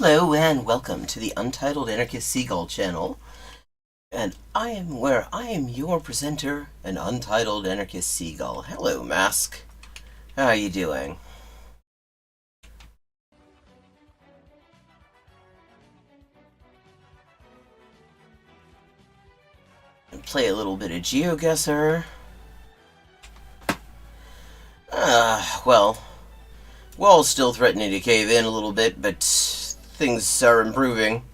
Hello and welcome to the Untitled Anarchist Seagull channel. And I am your presenter, an Untitled Anarchist Seagull. Hello, Mask. How are you doing? And play a little bit of Geoguessr. Well, wall's still threatening to cave in a little bit, but things are improving.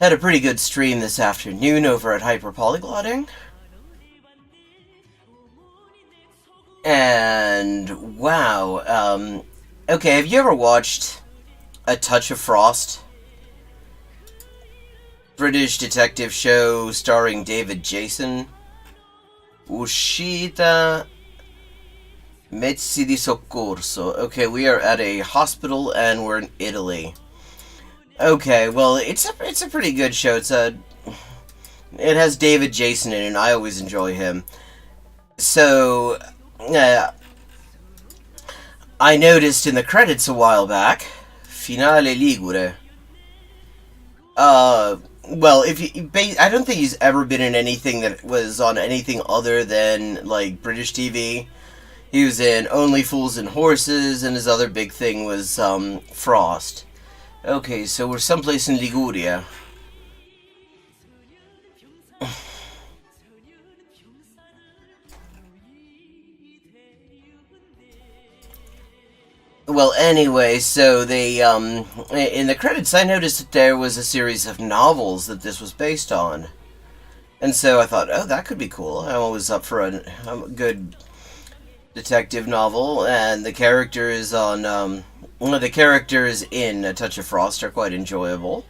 Had a pretty good stream this afternoon over at Hyperpolyglotting. And, wow, okay, have you ever watched A Touch of Frost? British detective show starring David Jason. Uscita Mezzi di Soccorso. Okay, we are at a hospital and we're in Italy. Okay, well, it's a pretty good show. It has David Jason in it, and I always enjoy him. So, I noticed in the credits a while back, Finale Ligure. Well, I don't think he's ever been in anything that was on anything other than, like, British TV. He was in Only Fools and Horses, and his other big thing was, Frost. Okay, so we're someplace in Liguria. Well, anyway, so in the credits I noticed that there was a series of novels that this was based on. And so I thought, oh, that could be cool. I'm always up for a good detective novel, and the characters one of the characters in A Touch of Frost are quite enjoyable.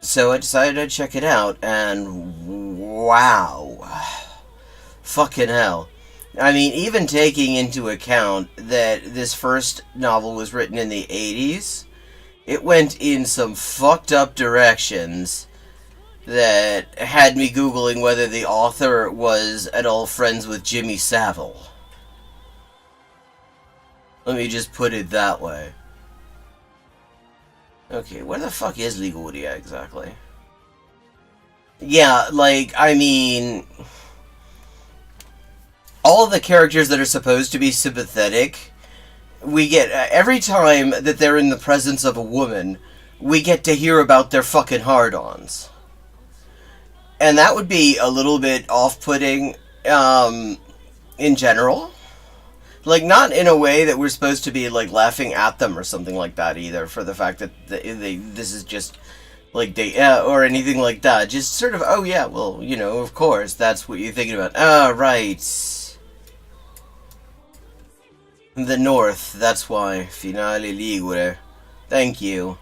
So I decided to check it out, and wow. Fucking hell. I mean, even taking into account that this first novel was written in the 80s, it went in some fucked up directions that had me Googling whether the author was at all friends with Jimmy Savile. Let me just put it that way. Okay, where the fuck is Liguria exactly? Yeah, like, I mean, all of the characters that are supposed to be sympathetic, we get, every time that they're in the presence of a woman, we get to hear about their fucking hard-ons. And that would be a little bit off-putting, in general. Like, not in a way that we're supposed to be, like, laughing at them or something like that either, for the fact that this is just, like, or anything like that. Just sort of, oh yeah, well, you know, of course, that's what you're thinking about. Ah, right. The north, that's why. Finale Ligure. Thank you.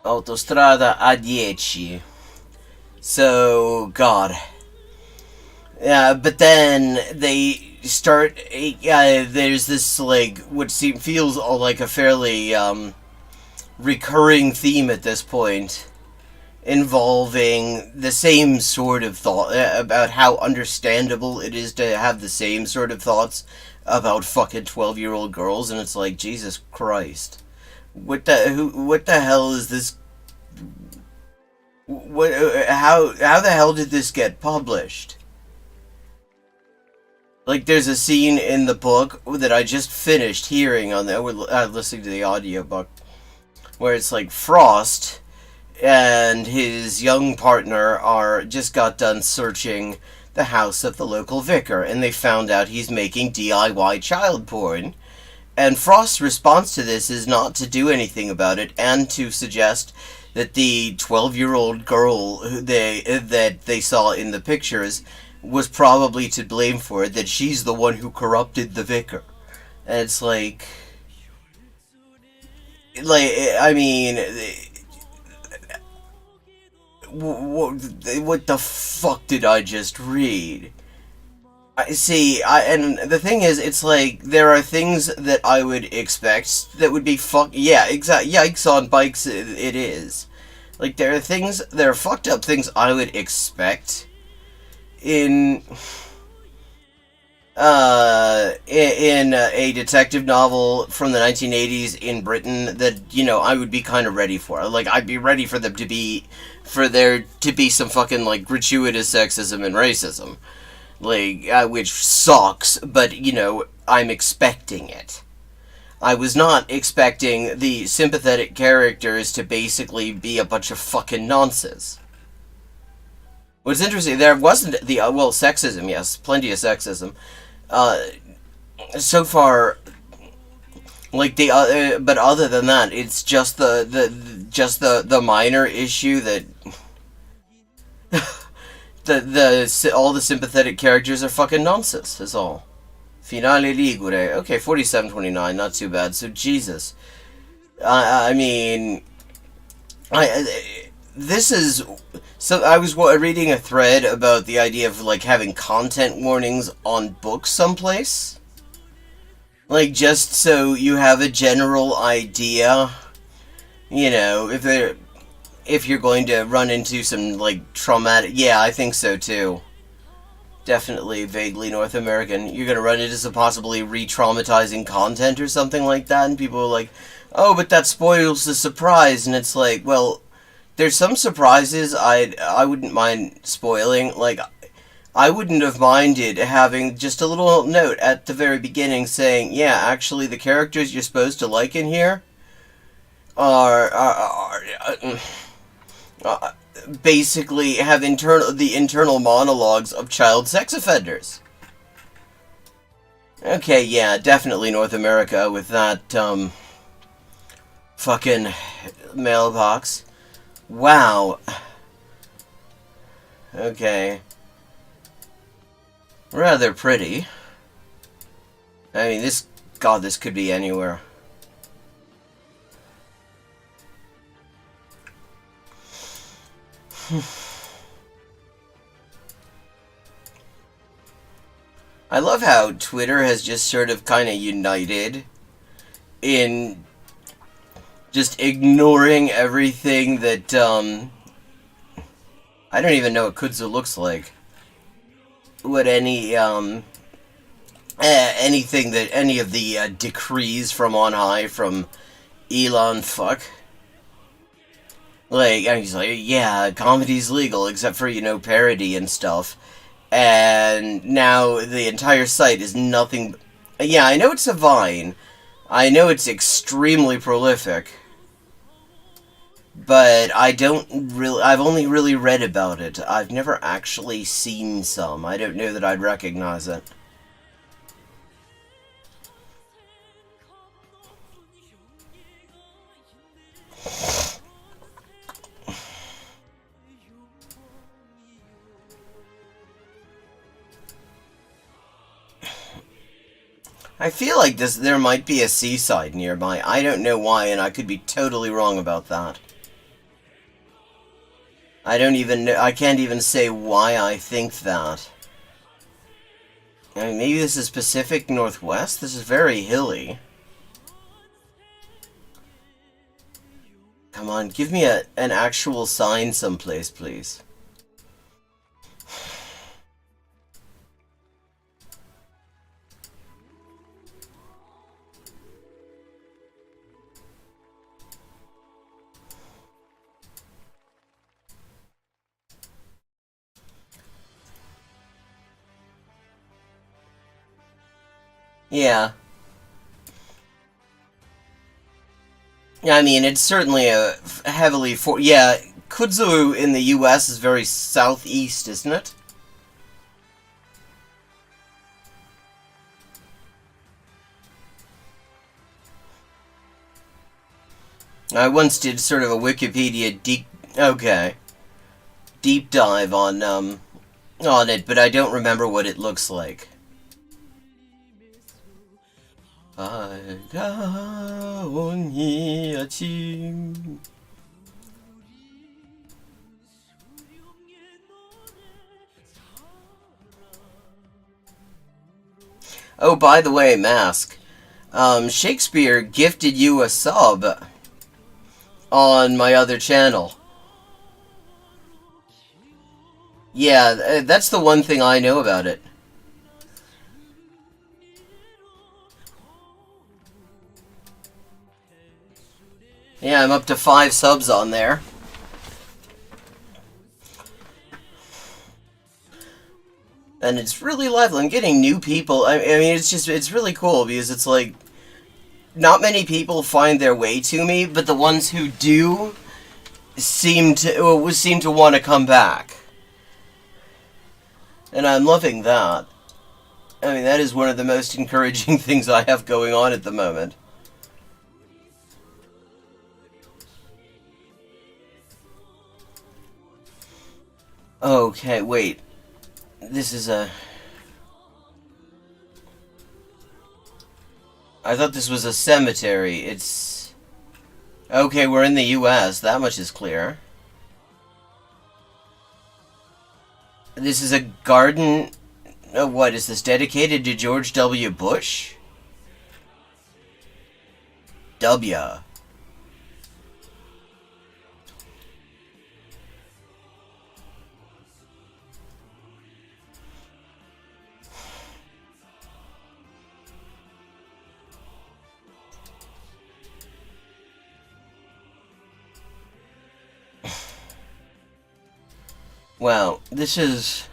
Autostrada A10. So, God. Yeah, but then they start. There's this, like, what feels like a fairly recurring theme at this point, involving the same sort of thought about how understandable it is to have the same sort of thoughts about fucking 12-year-old girls, and it's like, Jesus Christ, what the hell is this? What? How the hell did this get published? Like, there's a scene in the book that I just finished hearing on listening to the audiobook, where it's like Frost and his young partner just got done searching the house of the local vicar, and they found out he's making DIY child porn. And Frost's response to this is not to do anything about it, and to suggest that the 12-year-old girl that they saw in the pictures was probably to blame for it, that she's the one who corrupted the vicar. And it's like, I mean, what the fuck did I just read? And the thing is, it's like, there are things that I would expect that would be yeah, exactly, yikes on bikes, it is. Like, there are fucked up things I would expect in, in a detective novel from the 1980s in Britain that I would be kind of ready for. Like I'd be ready for there to be some fucking like gratuitous sexism and racism, like which sucks. But I'm expecting it. I was not expecting the sympathetic characters to basically be a bunch of fucking nonsense. What's interesting, there wasn't the sexism. Yes, plenty of sexism. Uh, so far, like but other than that, it's just the minor issue that all the sympathetic characters are fucking nonsense. Is all. Finale Ligure. Okay, 47-29, not too bad. So Jesus, I mean, this is. So I was reading a thread about the idea of like having content warnings on books someplace, like just so you have a general idea, if you're going to run into some like traumatic. Yeah, I think so too. Definitely vaguely North American. You're gonna run into some possibly re-traumatizing content or something like that, and people are like, "Oh, but that spoils the surprise," and it's like, well. There's some surprises I wouldn't mind spoiling. Like, I wouldn't have minded having just a little note at the very beginning saying, yeah, actually the characters you're supposed to like in here are basically have the internal monologues of child sex offenders. Okay, yeah, definitely North America with that fucking mailbox. Wow. Okay. Rather pretty. I mean, this could be anywhere. I love how Twitter has just sort of kind of united in just ignoring everything that, I don't even know what Kudzu looks like. What anything that any of the decrees from on high from Elon fuck. Like, and he's like, yeah, comedy's legal except for, parody and stuff. And now the entire site is nothing. Yeah, I know it's a Vine. I know it's extremely prolific. But I've only really read about it. I've never actually seen some. I don't know that I'd recognize it. I feel like there might be a seaside nearby. I don't know why, and I could be totally wrong about that. I don't even know. I can't even say why I think that. I mean, maybe this is Pacific Northwest? This is very hilly. Come on, give me an actual sign someplace, please. Yeah. I mean, it's certainly a heavily yeah, Kudzu in the U.S. is very southeast, isn't it? I once did sort of a Wikipedia deep dive on it, but I don't remember what it looks like. Oh, by the way, Mask. Shakespeare gifted you a sub on my other channel. Yeah, that's the one thing I know about it. Yeah, I'm up to 5 subs on there. And it's really lively. I'm getting new people. I mean, it's really cool because it's like, not many people find their way to me, but the ones who do seem to want to come back. And I'm loving that. I mean, that is one of the most encouraging things I have going on at the moment. Okay, wait. This is a... I thought this was a cemetery. It's... Okay, we're in the US. That much is clear. This is a garden... what, is this dedicated to George W. Bush? W. Wow, this is...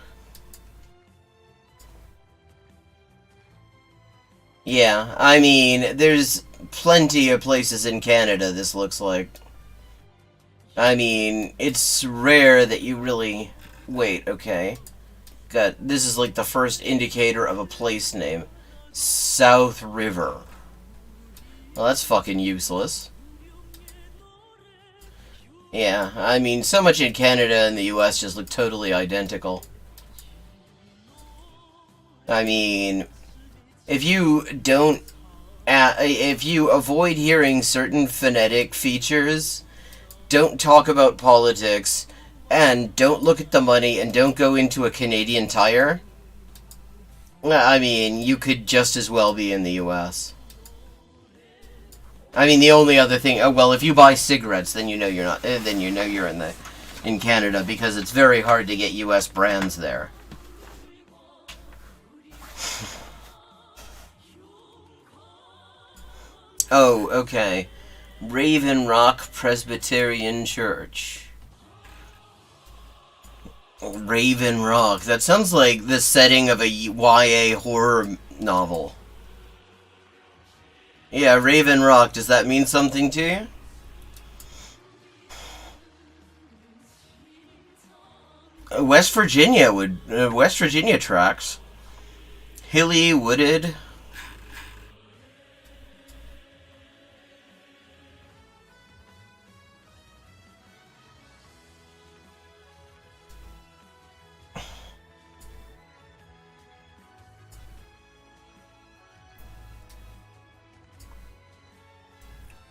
Yeah, I mean, there's plenty of places in Canada this looks like. I mean, it's rare that you really... Wait, okay. This is like the first indicator of a place name. South River. Well, that's fucking useless. Yeah, I mean, so much in Canada and the US just look totally identical. I mean, if you don't... if you avoid hearing certain phonetic features, don't talk about politics, and don't look at the money, and don't go into a Canadian Tire, I mean, you could just as well be in the US. I mean, the only other thing... Oh, well, if you buy cigarettes, then you know you're not... then you know you're in Canada, because it's very hard to get US brands there. Oh, okay. Raven Rock Presbyterian Church. Raven Rock. That sounds like the setting of a YA horror novel. Yeah, Raven Rock. Does that mean something to you? West Virginia would... West Virginia tracks. Hilly, wooded...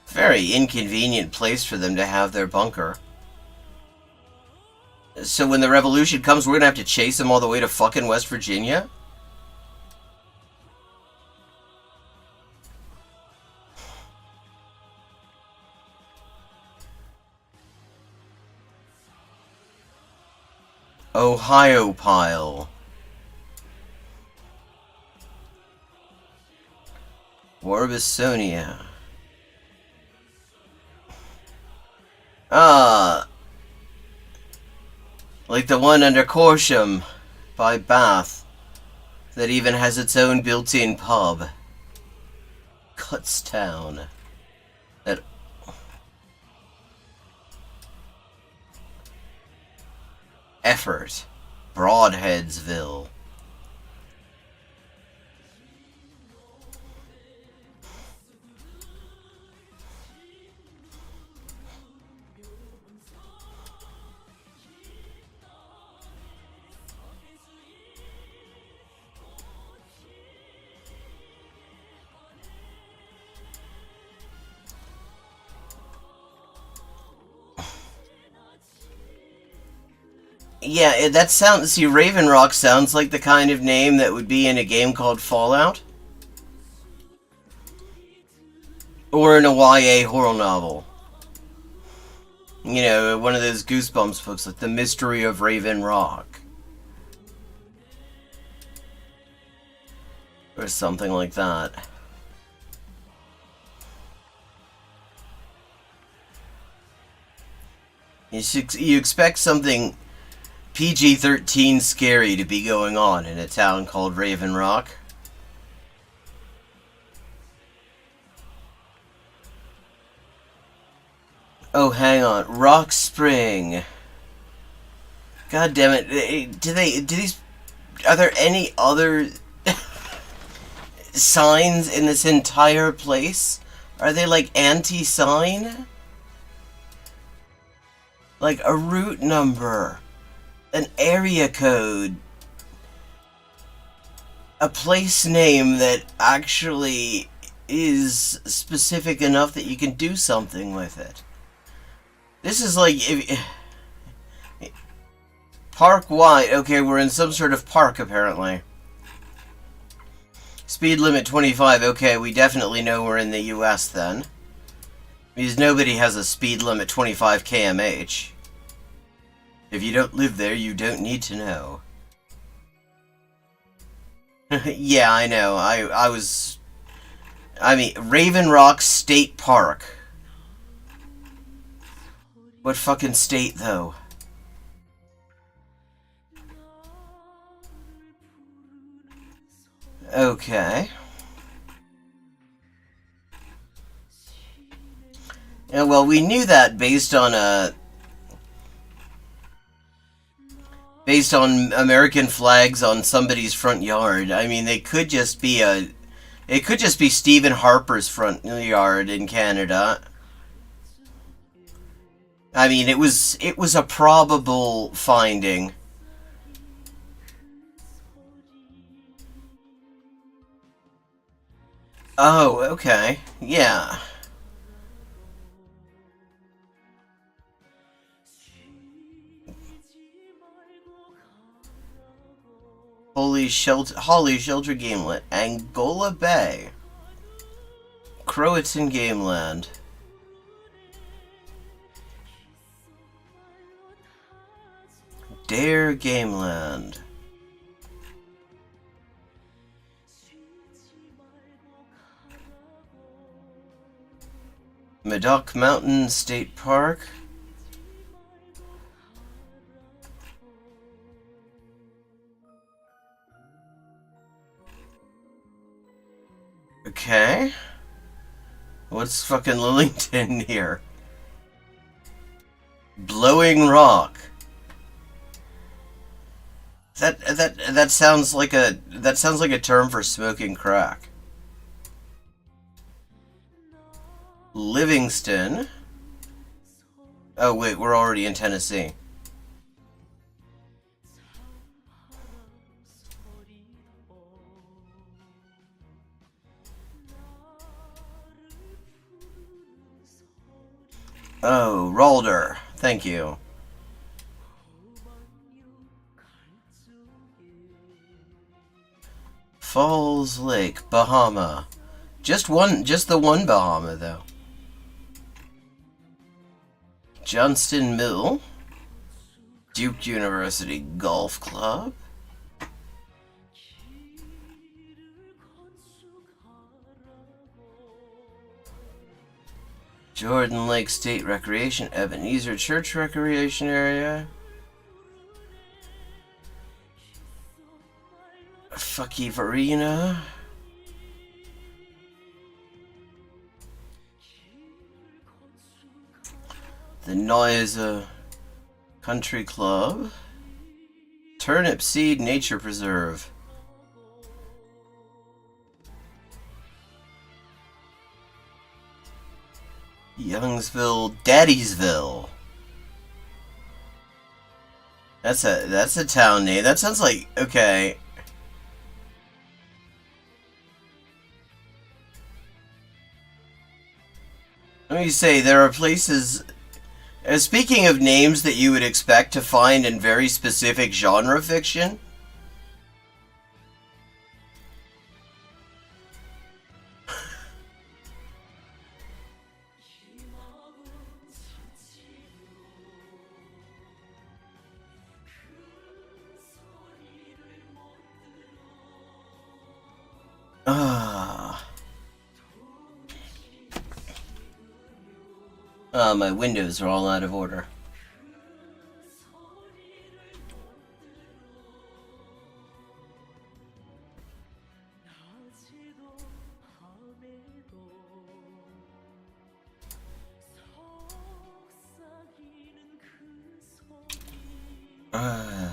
Very inconvenient place for them to have their bunker. So when the revolution comes, we're gonna have to chase them all the way to fucking West Virginia? Ohio Pile. Warbisonia. Ah, like the one under Corsham by Bath that even has its own built-in pub. Cutstown. That... Effort. Broadheadsville. Yeah, that sounds... See, Raven Rock sounds like the kind of name that would be in a game called Fallout. Or in a YA horror novel. You know, one of those Goosebumps books, like The Mystery of Raven Rock. Or something like that. You expect something PG-13 scary to be going on in a town called Raven Rock. Oh, hang on. Rock Spring. God damn it. Are there any other signs in this entire place? Are they like anti-sign? Like a route number, an area code, a place name that actually is specific enough that you can do something with it. This is like park wide. Okay, we're in some sort of park apparently. Speed limit 25. Okay, we definitely know we're in the US then. Because nobody has a speed limit 25 kmh. If you don't live there, you don't need to know. Yeah, I know. I mean, Raven Rock State Park. What fucking state, though? Okay. Yeah, well, we knew that based on American flags on somebody's front yard. I mean, it could just be Stephen Harper's front yard in Canada. I mean, it was a probable finding. Oh, okay. Yeah. Holly Shelter Gamelet, Angola Bay, Croatan Gameland, Dare Gameland, Medoc Mountain State Park, okay. What's fucking Lillington here? Blowing Rock. That sounds like a term for smoking crack. Livingston. Oh wait, we're already in Tennessee. Oh, Ralder. Thank you. Falls Lake, Bahama. Just the one Bahama, though. Johnston Mill. Duke University Golf Club. Jordan Lake State Recreation, Ebenezer Church Recreation Area. Fucky Arena. The Noise Country Club. Turnip Seed Nature Preserve. Youngsville, Daddiesville. That's a town name. That sounds like, okay. Let me say, there are places. Speaking of names that you would expect to find in very specific genre fiction. My windows are all out of order. Ah,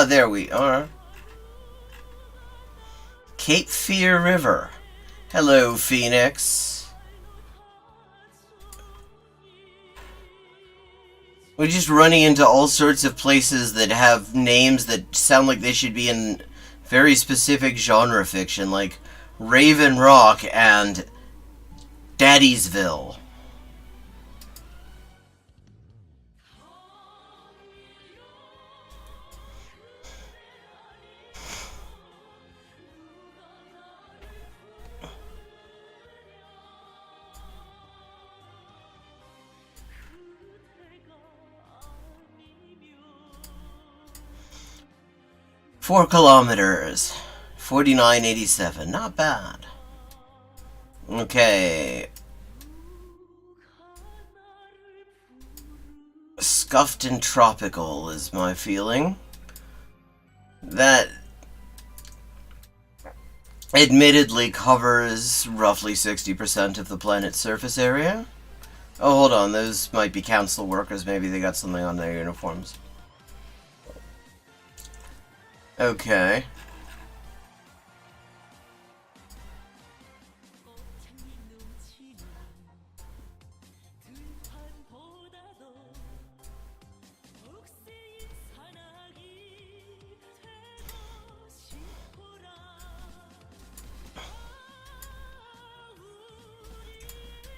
there we are. Cape Fear River. Hello, Phoenix. We're just running into all sorts of places that have names that sound like they should be in very specific genre fiction, like Raven Rock and Daddiesville. Four kilometers. 49.87. Not bad. Okay. Scuffed and tropical is my feeling. That admittedly covers roughly 60% of the planet's surface area. Oh, hold on. Those might be council workers. Maybe they got something on their uniforms. Okay.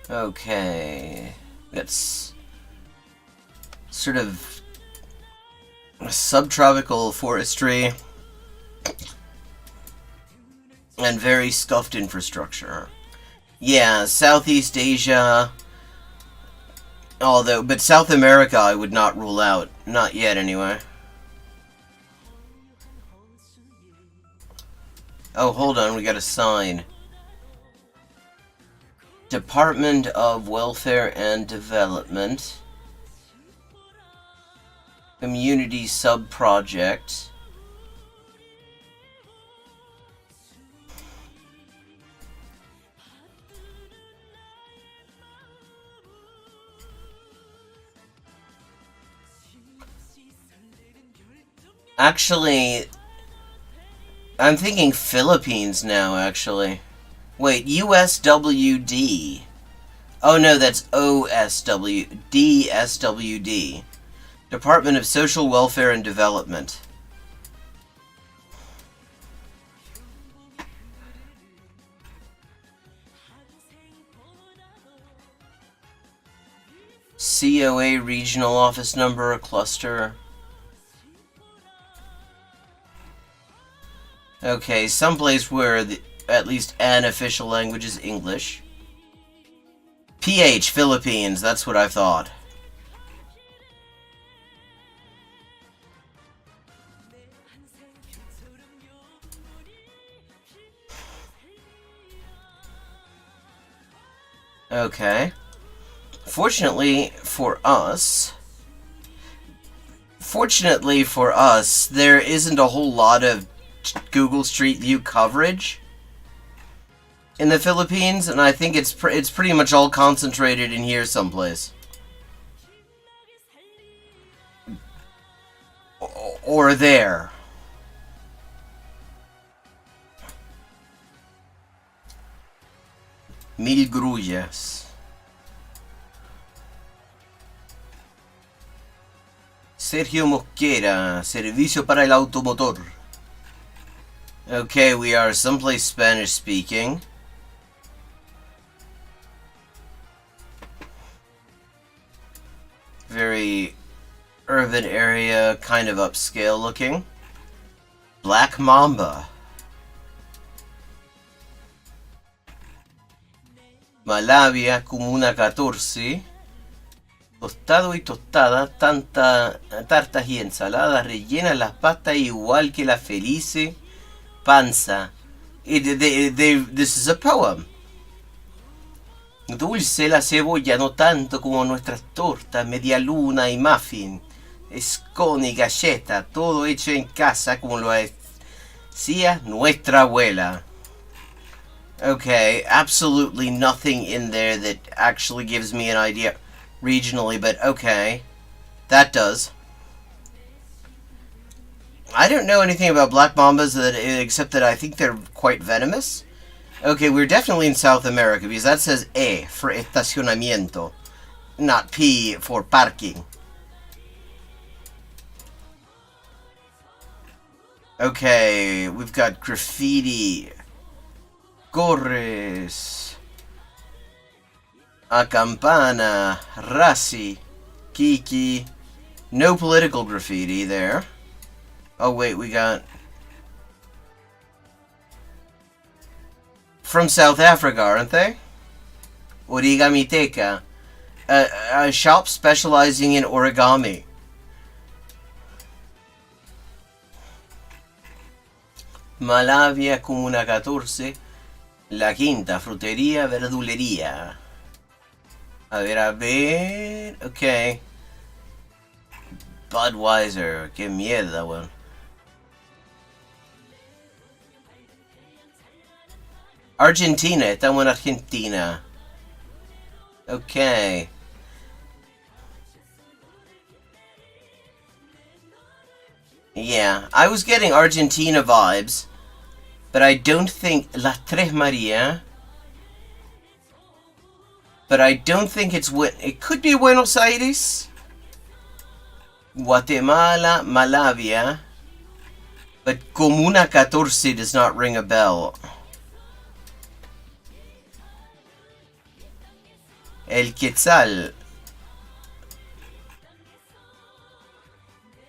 Okay. That's sort of subtropical forestry and very scuffed infrastructure. Yeah, Southeast Asia. But South America I would not rule out. Not yet, anyway. Oh, hold on, we got a sign. Department of Welfare and Development. Community Sub-Project. Actually, I'm thinking Philippines now, actually. Wait, USWD. Oh no, that's OSW. DSWD. Department of Social Welfare and Development. COA Regional Office Number, Cluster. Okay, someplace where at least an official language is English. PH, Philippines, that's what I thought. Okay. Fortunately for us, there isn't a whole lot of Google Street View coverage in the Philippines, and I think it's pretty much all concentrated in here someplace. Or there. Mil grullas. Sergio Mosquera, servicio para el automotor. Okay, we are someplace Spanish speaking. Very urban area, kind of upscale looking. Black Mamba. Malavia, Comuna 14. Tostado y tostada, tartas y ensaladas rellenan las pastas igual que la felice panza. This is a poem. Dulce la cebolla, no tanto como nuestras tortas, media luna y muffin. Scone y galleta, todo hecho en casa como lo hacía nuestra abuela. Okay, absolutely nothing in there that actually gives me an idea regionally, but okay. That does. I don't know anything about black mambas except that I think they're quite venomous. Okay, we're definitely in South America because that says E for estacionamiento, not P for parking. Okay, we've got graffiti. Corres. A campana. Rasi. Kiki. No political graffiti there. Oh, wait, we got... From South Africa, aren't they? Origamiteka. A shop specializing in origami. Malavia Comuna 14. La Quinta, frutería, verdulería. A ver. Ok. Budweiser. Qué mierda, weón. Argentina. Estamos en Argentina. Ok. Yeah, I was getting Argentina vibes, but I don't think La Tres Maria. But I don't think it could be Buenos Aires, Guatemala, Malavia, but Comuna 14 does not ring a bell. El Quetzal.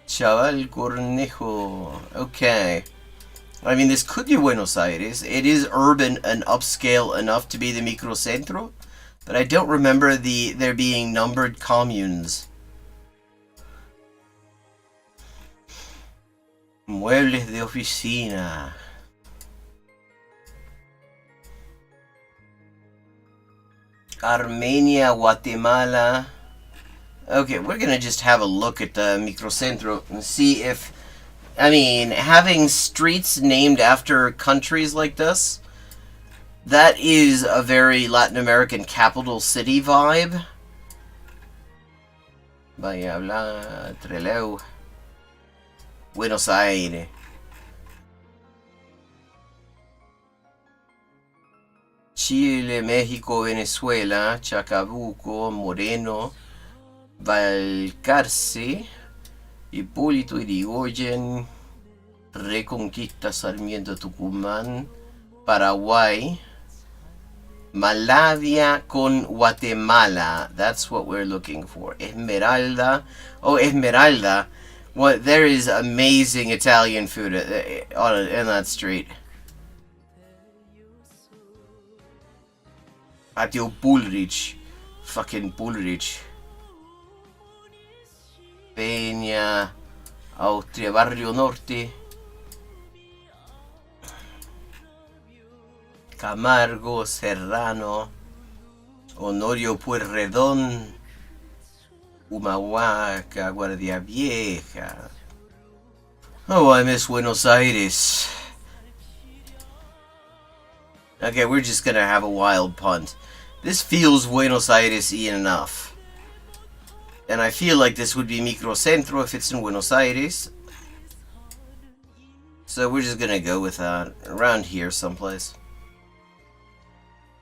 Chaval Cornejo. Okay. I mean, this could be Buenos Aires. It is urban and upscale enough to be the microcentro, but I don't remember there being numbered communes. Muebles de oficina. Armenia, Guatemala. Okay, we're gonna just have a look at the microcentro and see if... I mean, having streets named after countries like this, that is a very Latin American capital city vibe. Vaya hablar, Trelew. Buenos Aires. Chile, México, Venezuela, Chacabuco, Moreno, Balcarce, Hipólito Yrigoyen, Reconquista, Sarmiento, Tucumán, Paraguay, Malavia con Guatemala. That's what we're looking for. Esmeralda. Oh, Esmeralda. What? There is amazing Italian food in that street. Patio Bullrich. Fucking Bullrich. Peña. Austria. Barrio Norte. Camargo. Serrano. Honorio Pueyrredón. Humahuaca. Guardia Vieja. Oh, I miss Buenos Aires. Okay, we're just gonna have a wild punt. This feels Buenos Aires-y enough. And I feel like this would be Microcentro if it's in Buenos Aires. So we're just gonna go with that. Around here someplace.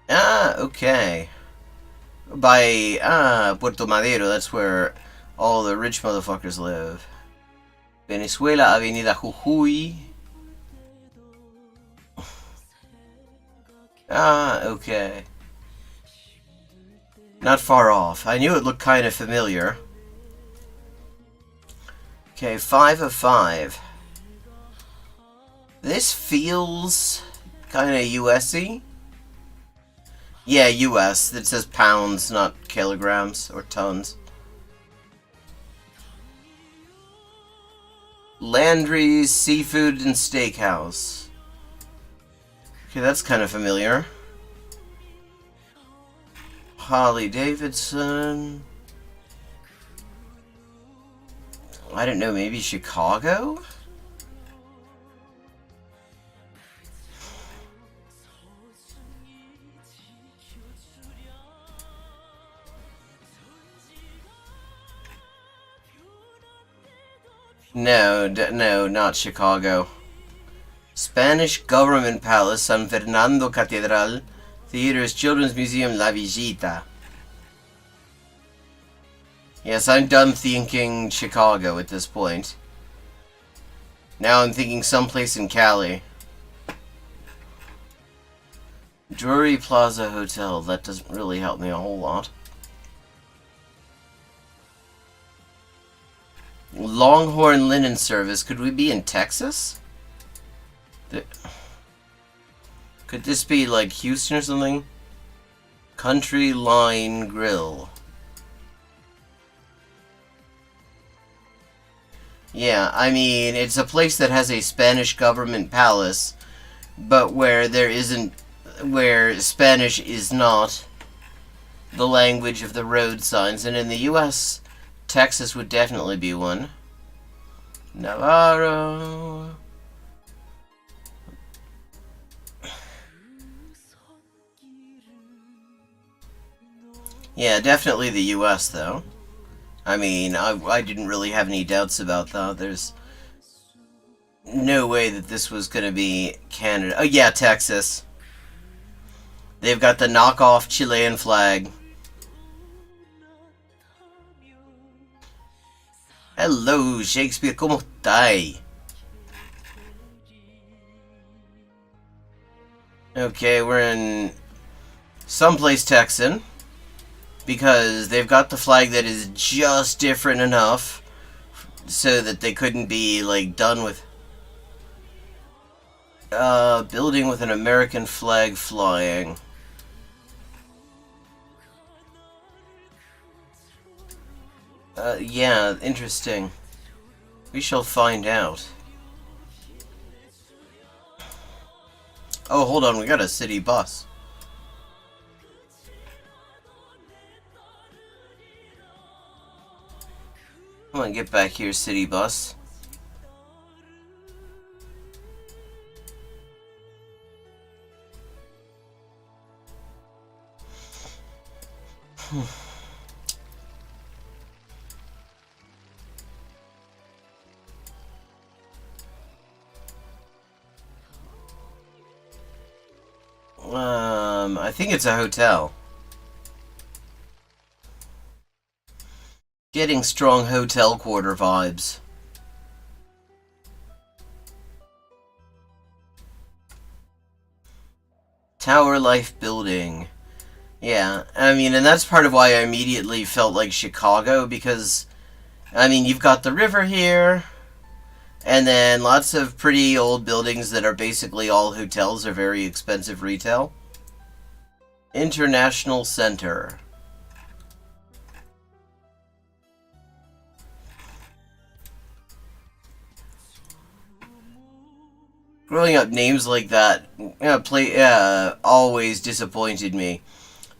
Ah, okay. By, Puerto Madero, that's where all the rich motherfuckers live. Venezuela, Avenida Jujuy. Ah, okay. Not far off. I knew it looked kind of familiar. Okay, 5 of 5. This feels kind of US-y. Yeah, US. It says pounds, not kilograms or tons. Landry's Seafood and Steakhouse. Okay, that's kind of familiar. Harley Davidson. I don't know, maybe Chicago? No, no, not Chicago. Spanish Government Palace, San Fernando Catedral, Theaters, Children's Museum, La Visita. Yes, I'm done thinking Chicago at this point. Now I'm thinking someplace in Cali. Drury Plaza Hotel. That doesn't really help me a whole lot. Longhorn Linen Service. Could we be in Texas? Could this be like Houston or something? Country Line Grill. Yeah, I mean, it's a place that has a Spanish government palace, but where Spanish is not the language of the road signs. And in the U.S., Texas would definitely be one. Navarro. Yeah, definitely the U.S., though. I mean, I didn't really have any doubts about that. There's no way that this was going to be Canada. Oh, yeah, Texas. They've got the knockoff Chilean flag. Hello, Shakespeare, ¿cómo estás? Okay, we're in someplace Texan. Because they've got the flag that is just different enough so that they couldn't be, like, done with building with an American flag flying. Yeah, interesting. We shall find out. Oh, hold on, we got a city bus. Come on, get back here, city bus. I think it's a hotel. Getting strong hotel quarter vibes. Tower Life Building. Yeah, I mean, and that's part of why I immediately felt like Chicago, because, I mean, you've got the river here, and then lots of pretty old buildings that are basically all hotels or very expensive retail. International Center. Growing up, names like that always disappointed me.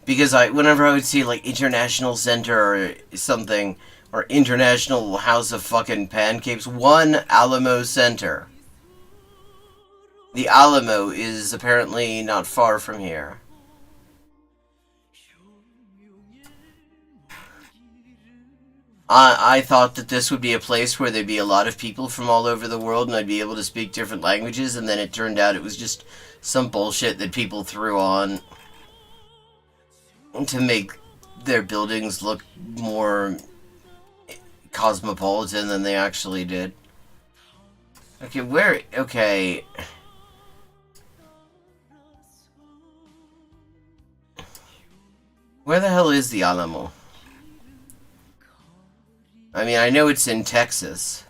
Because whenever I would see, like, International Center or something, or International House of fucking Pancakes, One Alamo Center. The Alamo is apparently not far from here. I thought that this would be a place where there'd be a lot of people from all over the world and I'd be able to speak different languages, and then it turned out it was just some bullshit that people threw on to make their buildings look more cosmopolitan than they actually did. Okay, where... Okay. Where the hell is the Alamo? I mean, I know it's in Texas.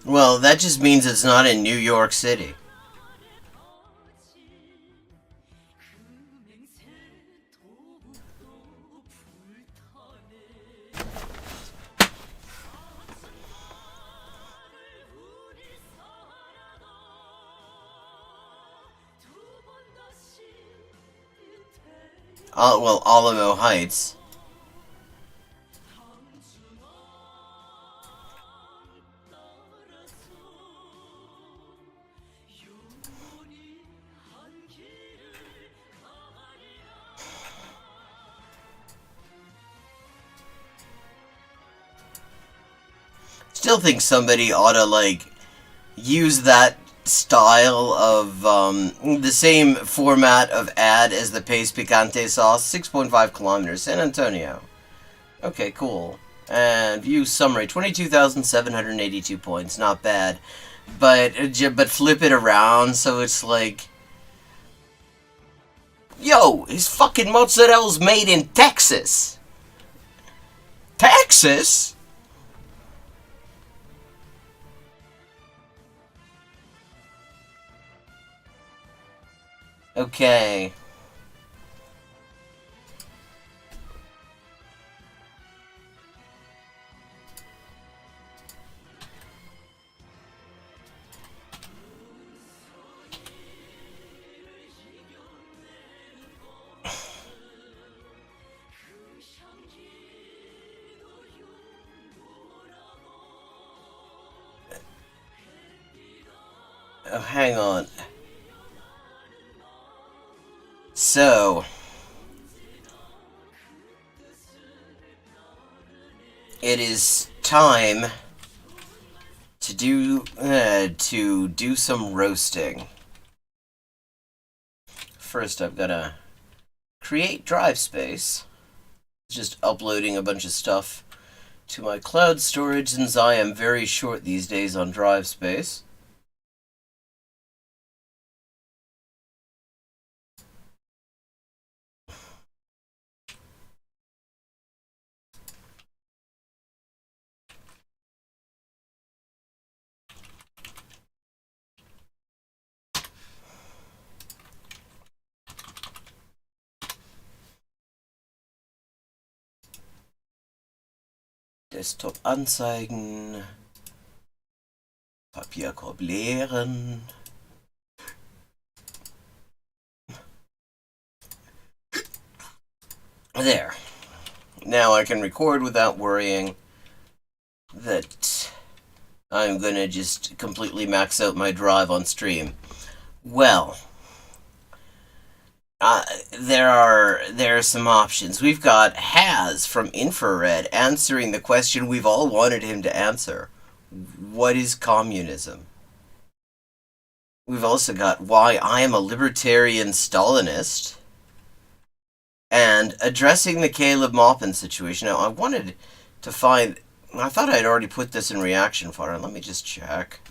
Well, that just means it's not in New York City. Well, Alamo Heights. Still think somebody ought to, like, use that style of, the same format of ad as the Pace Picante sauce. 6.5 kilometers, San Antonio. Okay, cool. And view summary, 22,782 points. Not bad. But flip it around so it's like, yo, his fucking mozzarella's made in Texas. Texas? Okay. Oh, hang on. So, it is time to do some roasting. First, I've got to create drive space. Just uploading a bunch of stuff to my cloud storage since I am very short these days on drive space. Desktop anzeigen. Papierkorb leeren. There. Now I can record without worrying that I'm gonna just completely max out my drive on stream. Well, there are some options. We've got Has from Infrared answering the question we've all wanted him to answer. What is communism? We've also got Why I Am a Libertarian Stalinist. And addressing the Caleb Maupin situation. Now, I wanted to find... I thought I'd already put this in reaction fodder. Let me just check.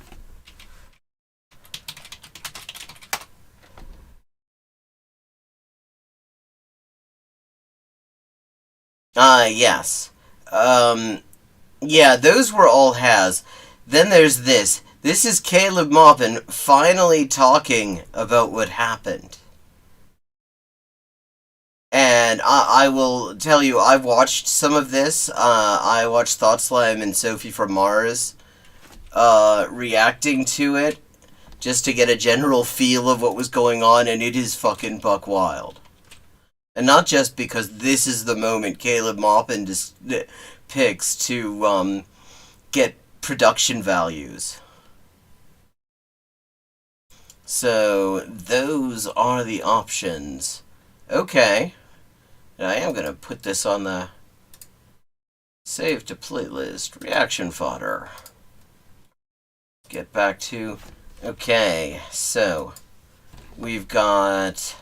Yes. Yeah, those were all Has. Then there's this. This is Caleb Maupin finally talking about what happened. And I will tell you, I've watched some of this. I watched Thought Slime and Sophie from Mars reacting to it just to get a general feel of what was going on, and it is fucking buck wild. And not just because this is the moment Caleb Maupin just picks to get production values. So, those are the options. Okay. I am going to put this on the save to playlist, reaction fodder. Get back to, okay, so we've got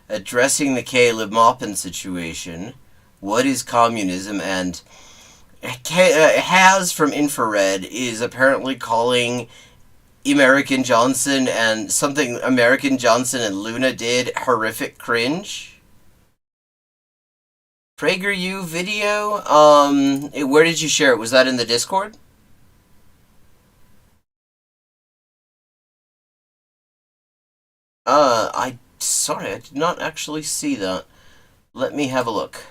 addressing the Caleb Maupin situation, what is communism, and Has from Infrared is apparently calling American Johnson and something American Johnson and Luna did horrific cringe. PragerU video? Where did you share it? Was that in the Discord? Sorry, I did not actually see that. Let me have a look.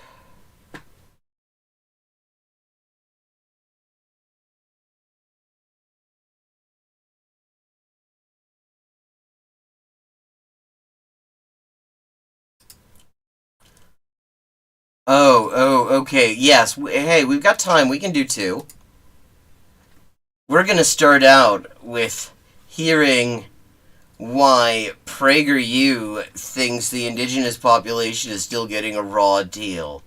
Okay. Yes. Hey, we've got time. We can do two. We're gonna start out with hearing why PragerU thinks the indigenous population is still getting a raw deal.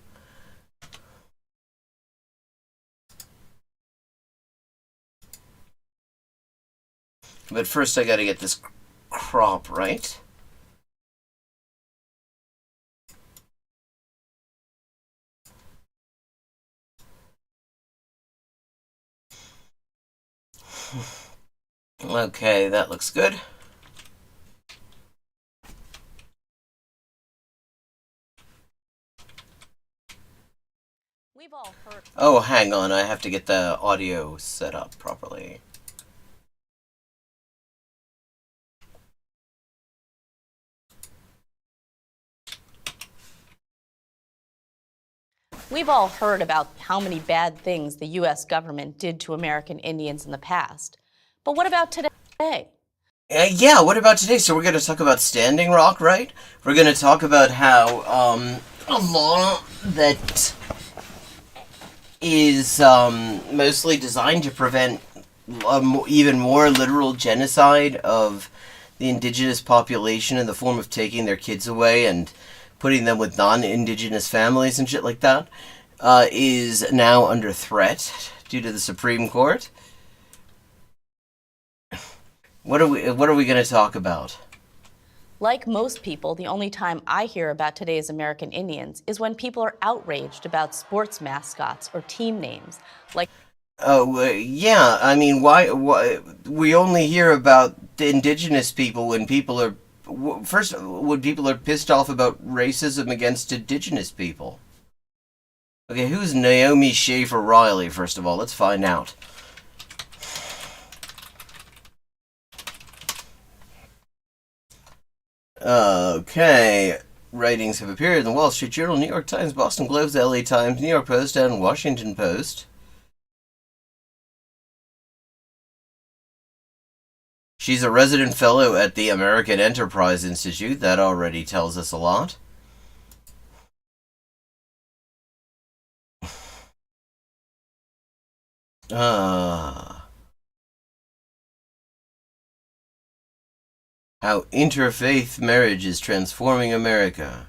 But first, I gotta get this crop right. Okay, that looks good. We've all heard. Oh, hang on, I have to get the audio set up properly. We've all heard about how many bad things the U.S. government did to American Indians in the past. But what about today? Yeah, what about today? So we're going to talk about Standing Rock, right? We're going to talk about how a law that is mostly designed to prevent even more literal genocide of the indigenous population in the form of taking their kids away and putting them with non-indigenous families and shit like that, is now under threat due to the Supreme Court. What are we going to talk about? Like most people, the only time I hear about today's American Indians is when people are outraged about sports mascots or team names. Like, oh, yeah, I mean, why we only hear about the indigenous people when people are first when people are pissed off about racism against indigenous people. Okay, who's Naomi Schaefer Riley? First of all, let's find out. Okay. Writings have appeared in the Wall Street Journal, New York Times, Boston Globe, the LA Times, New York Post, and Washington Post. She's a resident fellow at the American Enterprise Institute. That already tells us a lot. How interfaith marriage is transforming America.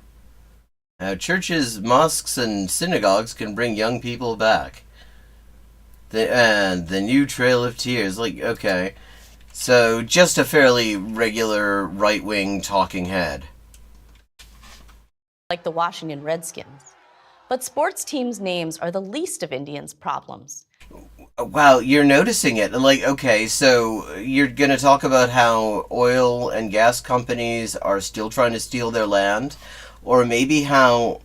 How churches, mosques, and synagogues can bring young people back. And the new Trail of Tears. Like, okay. So, just a fairly regular right-wing talking head. like the Washington Redskins. But sports teams' names are the least of Indians' problems. Wow, you're noticing it. Like, okay, so you're going to talk about how oil and gas companies are still trying to steal their land, or maybe how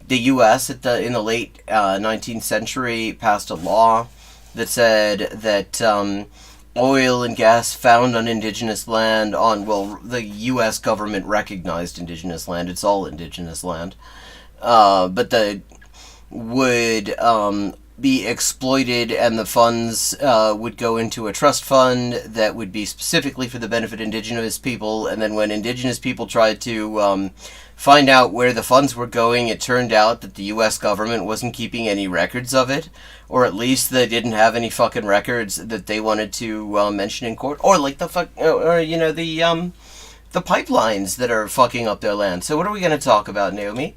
the U.S. in the late 19th century passed a law that said that oil and gas found on indigenous land the U.S. government recognized indigenous land. It's all indigenous land, but the would be exploited, and the funds would go into a trust fund that would be specifically for the benefit of indigenous people. And then when indigenous people tried to find out where the funds were going, it turned out that the U.S. government wasn't keeping any records of it, or at least they didn't have any fucking records that they wanted to mention in court, or like the the pipelines that are fucking up their land. So what are we going to talk about, Naomi?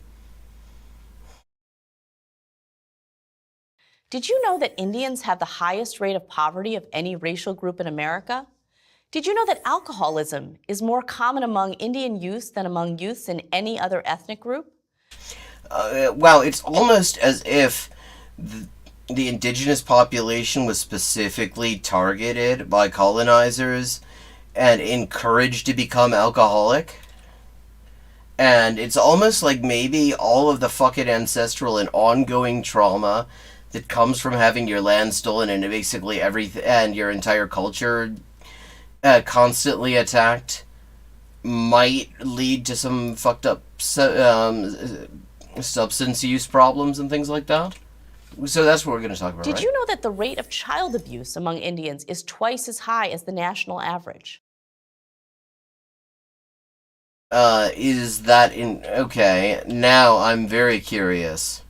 Did you know that Indians have the highest rate of poverty of any racial group in America? Did you know that alcoholism is more common among Indian youths than among youths in any other ethnic group? Wow, it's almost as if the indigenous population was specifically targeted by colonizers and encouraged to become alcoholic. And it's almost like maybe all of the fucking ancestral and ongoing trauma that comes from having your land stolen and basically everything and your entire culture constantly attacked might lead to some fucked up substance use problems and things like that. So that's what we're going to talk about, Did right? you know that the rate of child abuse among Indians is twice as high as the national average? Is that in... Okay, now I'm very curious.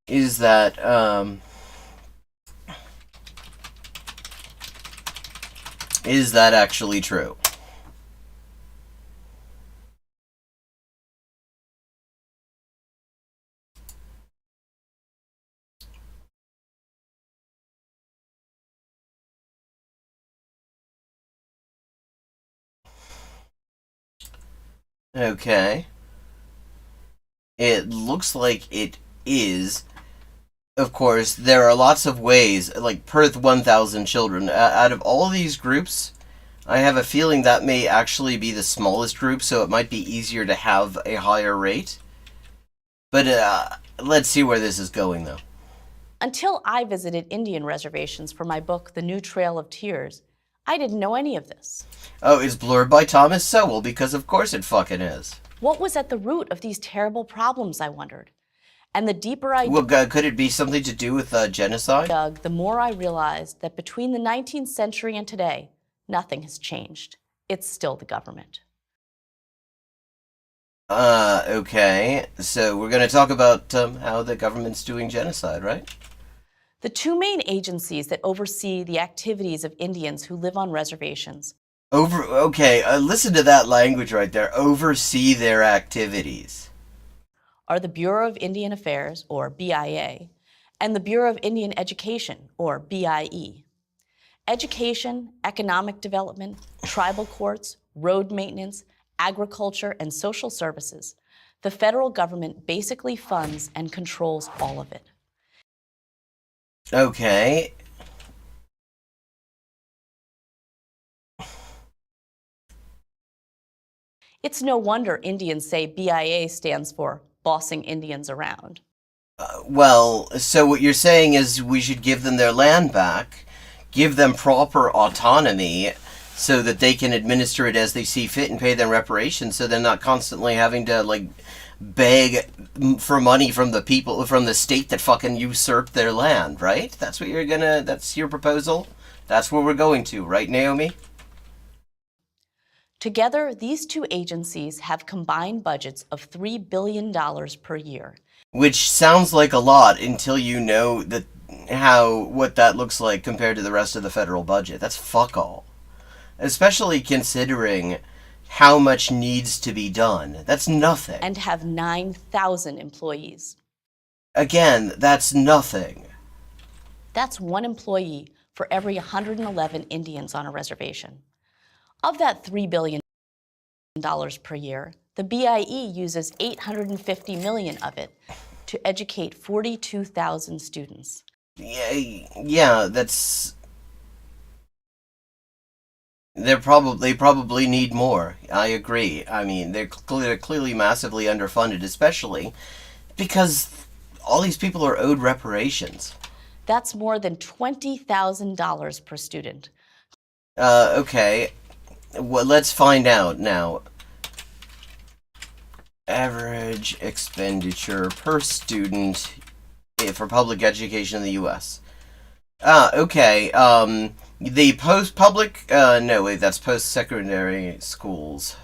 Is that, is that actually true? Okay. It looks like it is. Of course, there are lots of ways, like per 1,000 children. Out of all these groups, I have a feeling that may actually be the smallest group, so it might be easier to have a higher rate. But let's see where this is going, though. Until I visited Indian reservations for my book, The New Trail of Tears, I didn't know any of this. Oh, it's blurred by Thomas Sowell, because of course it fucking is. What was at the root of these terrible problems, I wondered. And the deeper I Well, could it be something to do with genocide? dug, the more I realized that between the 19th century and today, nothing has changed. It's still the government. Okay. So we're going to talk about how the government's doing genocide, right? The two main agencies that oversee the activities of Indians who live on reservations Okay, listen to that language right there. Oversee their activities. are the Bureau of Indian Affairs, or BIA, and the Bureau of Indian Education, or BIE. Education, economic development, tribal courts, road maintenance, agriculture, and social services. The federal government basically funds and controls all of it. Okay. It's no wonder Indians say BIA stands for Bossing Indians Around. Well, so what you're saying is we should give them their land back, give them proper autonomy so that they can administer it as they see fit and pay them reparations so they're not constantly having to, like, beg for money from the people, from the state that fucking usurped their land, right? That's what that's your proposal? That's where we're going to, right, Naomi? Together, these two agencies have combined budgets of $3 billion per year. Which sounds like a lot until you know what that looks like compared to the rest of the federal budget. That's fuck all. Especially considering how much needs to be done. That's nothing. And have 9,000 employees. Again, that's nothing. That's one employee for every 111 Indians on a reservation. Of that $3 billion per year, the BIE uses $850 million of it to educate 42,000 students. Yeah, that's... They probably need more. I agree. I mean, they're clearly massively underfunded, especially because all these people are owed reparations. That's more than $20,000 per student. Okay. Well, let's find out now. Average expenditure per student for public education in the U.S. Okay. The post-public... no, wait, that's post-secondary schools.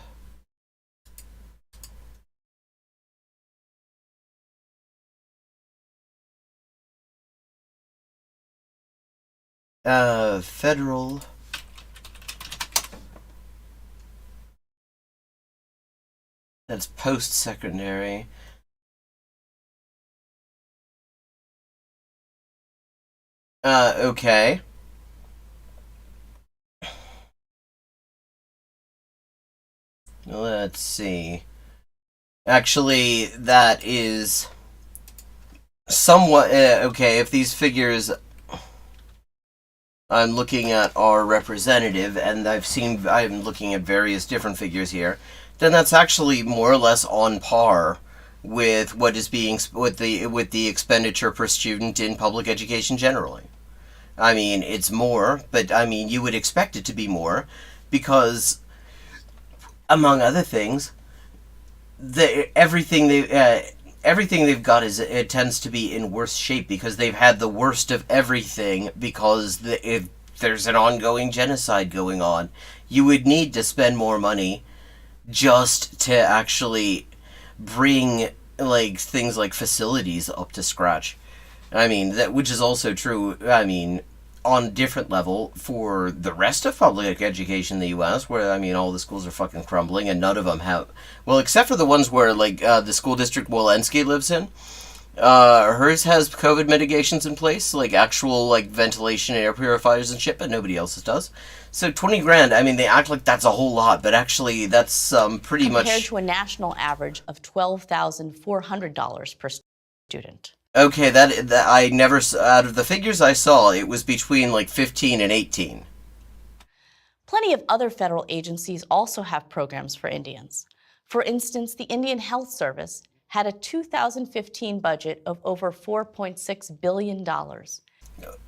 Federal... That's post-secondary. Okay. Let's see. Actually, that is somewhat... okay, if these figures I'm looking at are representative, and I'm looking at various different figures here, then that's actually more or less on par with what is being with the expenditure per student in public education generally. I mean, it's more, but I mean, you would expect it to be more because among other things, everything they've got is it tends to be in worse shape because they've had the worst of everything because if there's an ongoing genocide going on, you would need to spend more money just to actually bring like things like facilities up to scratch. I mean, that which is also true. I mean, on a different level for the rest of public education in the U.S., where I mean, all the schools are fucking crumbling, and none of them have. Well, except for the ones where like the school district Walensky lives in. Hers has COVID mitigations in place, like actual like ventilation and air purifiers and shit, but nobody else's does. So 20 grand. I mean, they act like that's a whole lot, but actually that's pretty much compared to a national average of $12,400 per student. Okay, that I never out of the figures I saw, it was between like 15 and 18. Plenty of other federal agencies also have programs for Indians. For instance, the Indian Health Service had a 2015 budget of over $4.6 billion.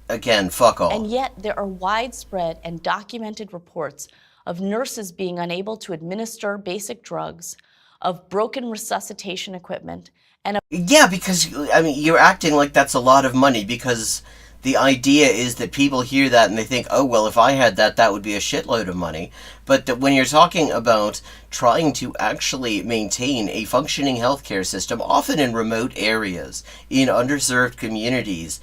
Again, fuck all. And yet there are widespread and documented reports of nurses being unable to administer basic drugs, of broken resuscitation equipment, and yeah, because I mean, you're acting like that's a lot of money because the idea is that people hear that and they think, oh, well, if I had that, that would be a shitload of money. But when you're talking about trying to actually maintain a functioning healthcare system, often in remote areas, in underserved communities,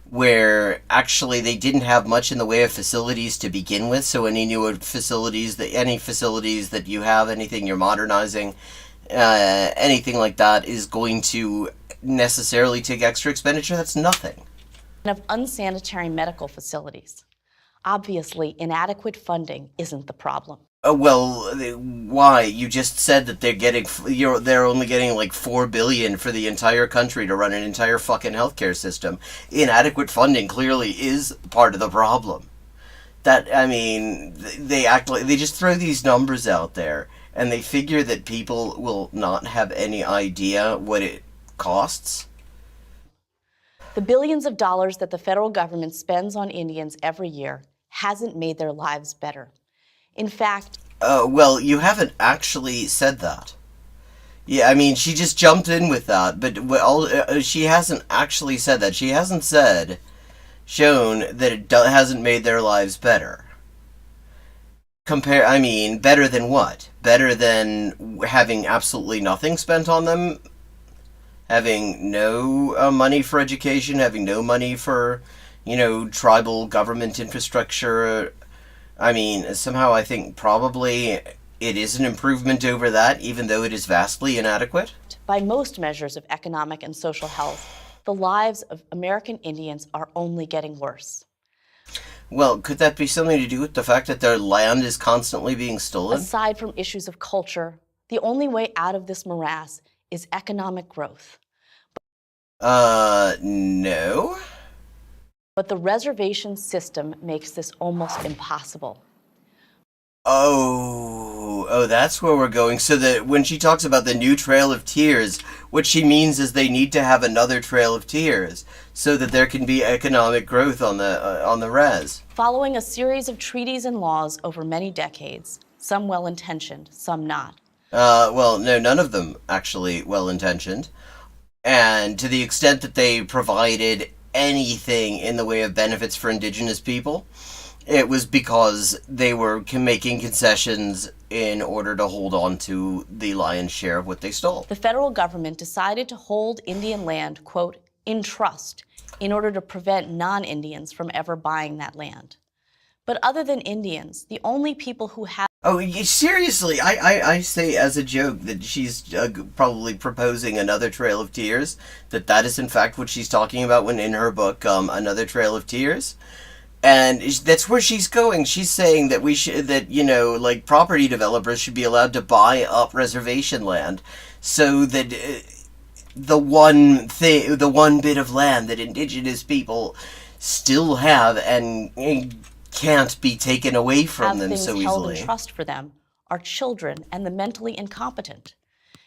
where actually they didn't have much in the way of facilities to begin with, so any facilities that you have, anything you're modernizing, anything like that is going to necessarily take extra expenditure, that's nothing. of unsanitary medical facilities. Obviously, inadequate funding isn't the problem. Well, why? You just said that they're only getting like $4 billion for the entire country to run an entire fucking healthcare system. Inadequate funding clearly is part of the problem. That, I mean, they act like they just throw these numbers out there and they figure that people will not have any idea what it costs. The billions of dollars that the federal government spends on Indians every year hasn't made their lives better. In fact... well, you haven't actually said that. Yeah, I mean, she just jumped in with that, but she hasn't actually said that. She hasn't shown that it hasn't made their lives better. I mean, better than what? Better than having absolutely nothing spent on them? Having no money for education, having no money for, tribal government infrastructure. I mean, somehow I think probably it is an improvement over that, even though it is vastly inadequate. By most measures of economic and social health, the lives of American Indians are only getting worse. Well, could that be something to do with the fact that their land is constantly being stolen? Aside from issues of culture, the only way out of this morass is economic growth. No. But the reservation system makes this almost impossible. Oh, that's where we're going. So that when she talks about the new Trail of Tears, what she means is they need to have another Trail of Tears so that there can be economic growth on the res. Following a series of treaties and laws over many decades, some well-intentioned, some not. Well, no, none of them actually well-intentioned. And to the extent that they provided anything in the way of benefits for indigenous people, it was because they were making concessions in order to hold on to the lion's share of what they stole. The federal government decided to hold Indian land, quote, in trust, in order to prevent non-Indians from ever buying that land. But other than Indians, the only people who have... Oh, seriously, I say as a joke that she's probably proposing another Trail of Tears, that is in fact what she's talking about when in her book, Another Trail of Tears. And that's where she's going. She's saying that property developers should be allowed to buy up reservation land so that the one bit of land that indigenous people still have and can't be taken away from them so easily. Held in trust for them are children and the mentally incompetent.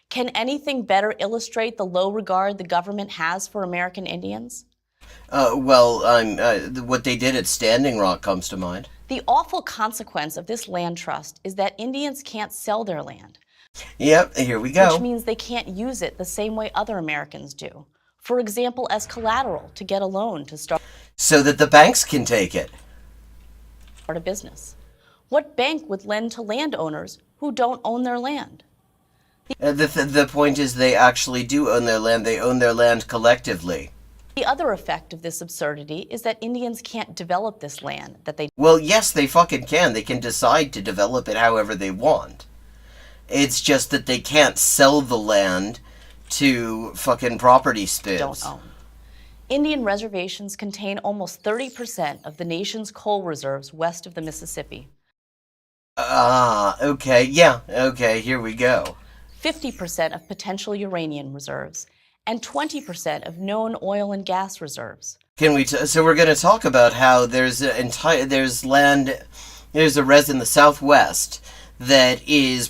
Can anything better illustrate the low regard the government has for American Indians? What they did at Standing Rock comes to mind. The awful consequence of this land trust is that Indians can't sell their land. Yep, here we go. Which means they can't use it the same way other Americans do. For example, as collateral to get a loan to start So that the banks can take it. a business. What bank would lend to landowners who don't own their land? The point is they actually do own their land. They own their land collectively. The other effect of this absurdity is that Indians can't develop this land that they... Well, yes, they fucking can. They can decide to develop it however they want. It's just that they can't sell the land to fucking property spiffs. don't own. Indian reservations contain almost 30% of the nation's coal reserves west of the Mississippi. Okay, yeah, okay, here we go. 50% of potential uranium reserves, and 20% of known oil and gas reserves. So we're going to talk about how there's a res in the Southwest that is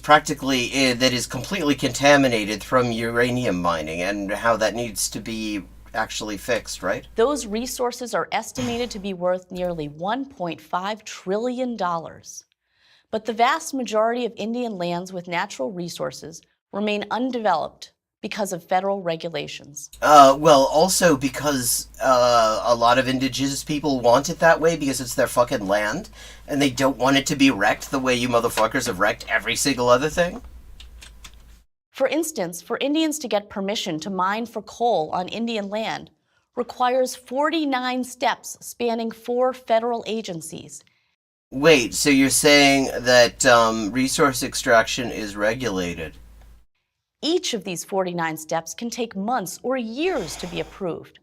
completely contaminated from uranium mining, and how that needs to be actually fixed, right? Those resources are estimated to be worth nearly $1.5 trillion. But the vast majority of Indian lands with natural resources remain undeveloped because of federal regulations. Well, also because a lot of indigenous people want it that way because it's their fucking land, and they don't want it to be wrecked the way you motherfuckers have wrecked every single other thing. For instance, for Indians to get permission to mine for coal on Indian land requires 49 steps spanning 4 federal agencies. Wait, so you're saying that resource extraction is regulated? Each of these 49 steps can take months or years to be approved.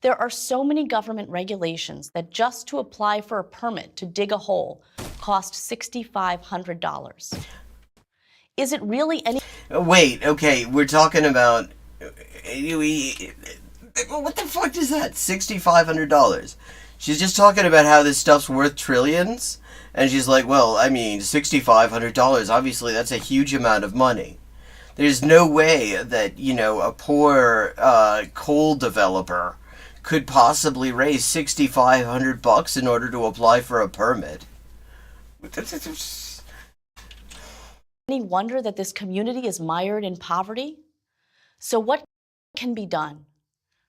There are so many government regulations that just to apply for a permit to dig a hole costs $6,500. Is it really any... Wait, okay, we're talking about... What the fuck is that? $6,500. She's just talking about how this stuff's worth trillions, and she's like, well, I mean, $6,500, obviously that's a huge amount of money. There's no way that, a poor coal developer could possibly raise $6,500 in order to apply for a permit. Any wonder that this community is mired in poverty? So what can be done?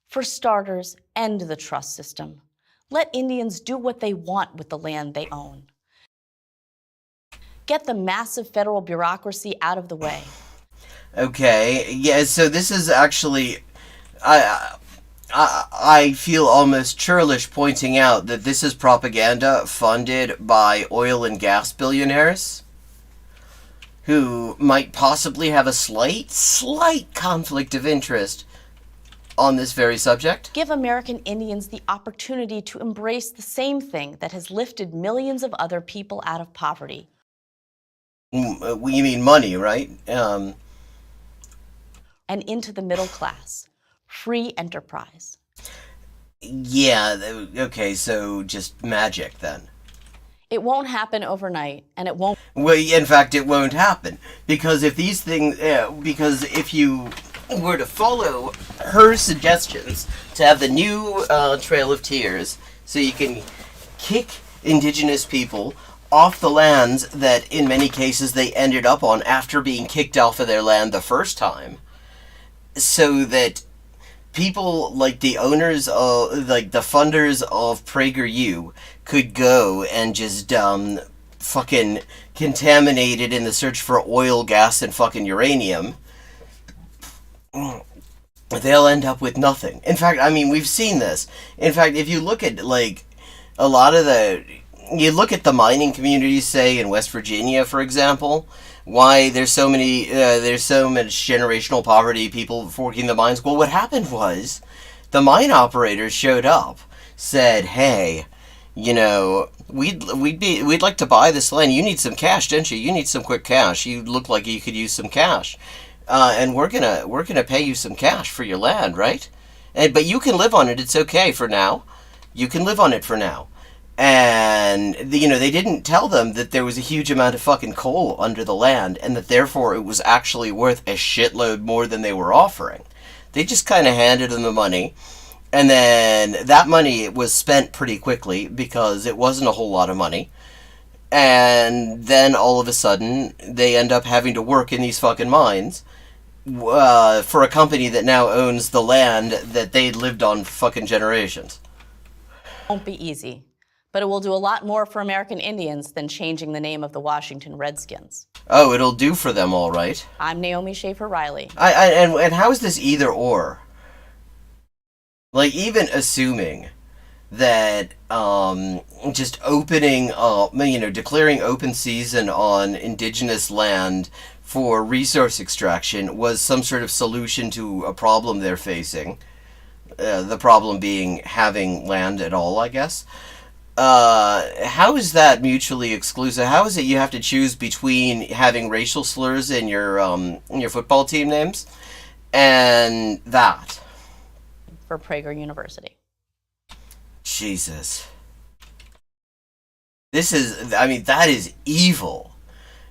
For starters, end the trust system. Let Indians do what they want with the land they own. Get the massive federal bureaucracy out of the way. Okay, yeah, so this is actually... I feel almost churlish pointing out that this is propaganda funded by oil and gas billionaires who might possibly have a slight conflict of interest on this very subject. Give American Indians the opportunity to embrace the same thing that has lifted millions of other people out of poverty. You mean money, right? And into the middle class. Free enterprise. Yeah, okay, so just magic then. It won't happen overnight, and it won't... Well, in fact, it won't happen. Because if these things... because if you were to follow her suggestions to have the new Trail of Tears, so you can kick indigenous people off the lands that, in many cases, they ended up on after being kicked off of their land the first time, so that people like the owners of, like the funders of PragerU could go and just fucking contaminate it in the search for oil, gas, and fucking uranium, they'll end up with nothing. In fact, I mean, we've seen this. In fact, if you look at, like, a lot of you look at the mining communities, say, in West Virginia, for example, why there's so much generational poverty, people working the mines. Well, what happened was, the mine operators showed up, said, hey, we'd like to buy this land. You need some cash, don't you? You need some quick cash. You look like you could use some cash. And we're gonna pay you some cash for your land, right? But you can live on it. It's okay for now. You can live on it for now. And they didn't tell them that there was a huge amount of fucking coal under the land, and that therefore it was actually worth a shitload more than they were offering. They just kind of handed them the money, and then that money was spent pretty quickly because it wasn't a whole lot of money. And then all of a sudden, they end up having to work in these fucking mines for a company that now owns the land that they'd lived on for fucking generations. Won't be easy, but it will do a lot more for American Indians than changing the name of the Washington Redskins. Oh, it'll do for them, all right. I'm Naomi Schaefer Riley. And how is this either or? Like, even assuming that just opening up, declaring open season on indigenous land for resource extraction was some sort of solution to a problem they're facing. The problem being having land at all, I guess. How is that mutually exclusive? How is it you have to choose between having racial slurs in your football team names and that? For Prager University. Jesus. That is evil.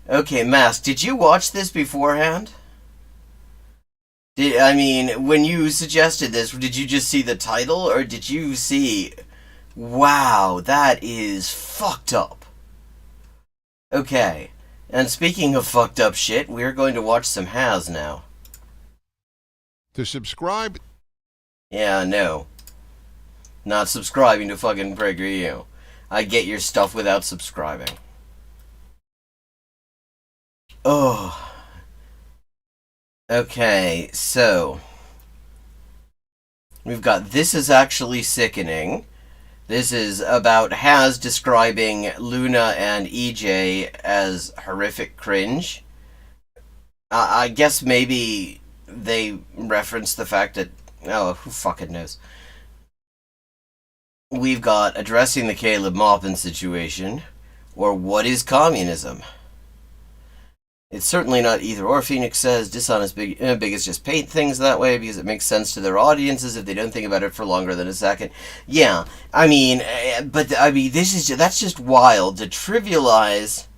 Okay, Mask, did you watch this beforehand? When you suggested this, did you just see the title, or did you see... Wow, that is fucked up. Okay, and speaking of fucked up shit, we're going to watch some Has now. To subscribe... Yeah, no. Not subscribing to fucking PragerU. I get your stuff without subscribing. Oh. Okay, so... We've got This Is Actually Sickening. This is about Has describing Luna and EJ as horrific cringe. I guess maybe they reference the fact that... Oh, who fucking knows? We've got Addressing the Caleb Maupin Situation, or What is Communism? It's certainly not either or. Phoenix says Dishonest bigots just paint things that way because it makes sense to their audiences if they don't think about it for longer than a second. Yeah, that's just wild to trivialize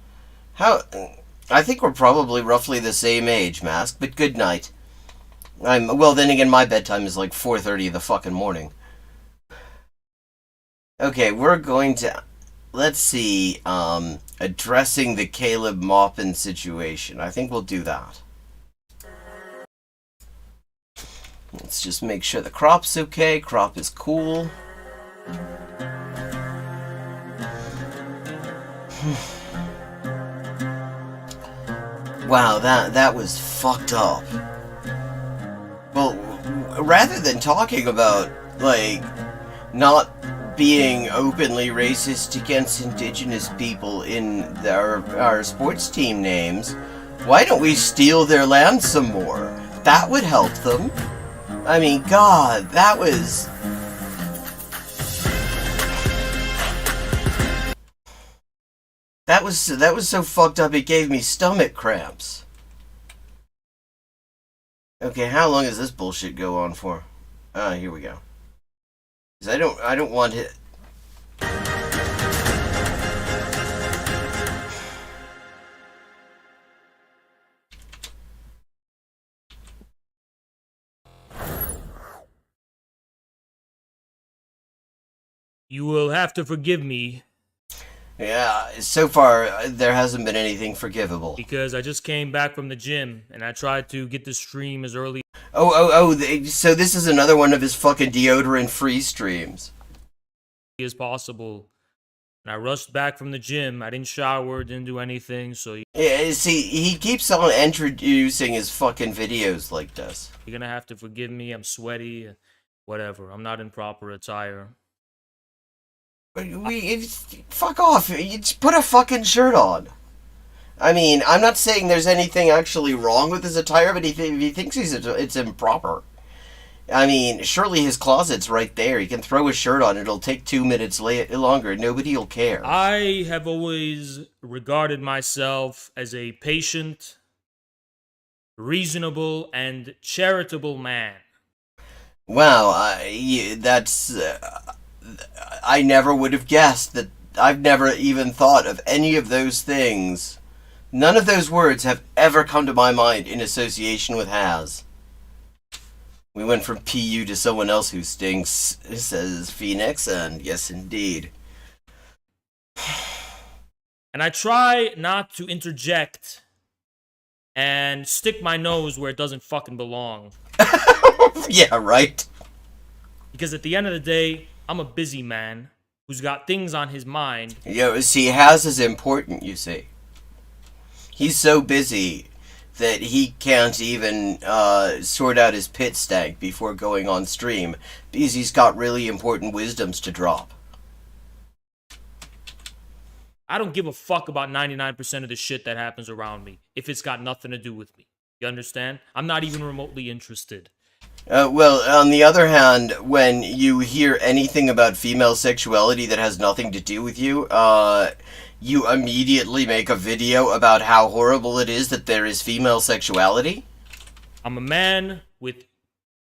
how... I think we're probably roughly the same age, Mask, but good night. Well, then again, my bedtime is like 4:30 in the fucking morning. Okay, we're going to... Let's see, Addressing the Caleb Maupin Situation. I think we'll do that. Let's just make sure the crop's okay. Crop is cool. Wow, that was fucked up. Well, rather than talking about, like, not being openly racist against indigenous people in our sports team names, why don't we steal their land some more? That would help them. I mean, God, that was... That was so fucked up it gave me stomach cramps. Okay, how long does this bullshit go on for? Here we go. Because I don't want it. You will have to forgive me. Yeah, so far there hasn't been anything forgivable. Because I just came back from the gym and I tried to get the stream as early So this is another one of his fucking deodorant-free streams. as possible. And I rushed back from the gym. I didn't shower, didn't do anything, so Yeah, see, he keeps on introducing his fucking videos like this. you're gonna have to forgive me. I'm sweaty, whatever. I'm not in proper attire. Fuck off. You just put a fucking shirt on. I mean, I'm not saying there's anything actually wrong with his attire, but if he thinks it's improper. I mean, surely his closet's right there. He can throw his shirt on. It'll take 2 minutes longer. Nobody'll care. I have always regarded myself as a patient, reasonable, and charitable man. Wow, I never would have guessed that. I've never even thought of any of those things. None of those words have ever come to my mind in association with Has. We went from PU to someone else who stinks, says Phoenix, and yes, indeed. And And I try not to interject and stick my nose where it doesn't fucking belong. Yeah, right. Because at the end of the day, I'm a busy man who's got things on his mind. See, Haz is important, you see. He's so busy that he can't even sort out his pit stank before going on stream because he's got really important wisdoms to drop. I don't give a fuck about 99% of the shit that happens around me if it's got nothing to do with me. You understand? I'm not even remotely interested. Well, on the other hand, when you hear anything about female sexuality that has nothing to do with you, you immediately make a video about how horrible it is that there is female sexuality? I'm a man with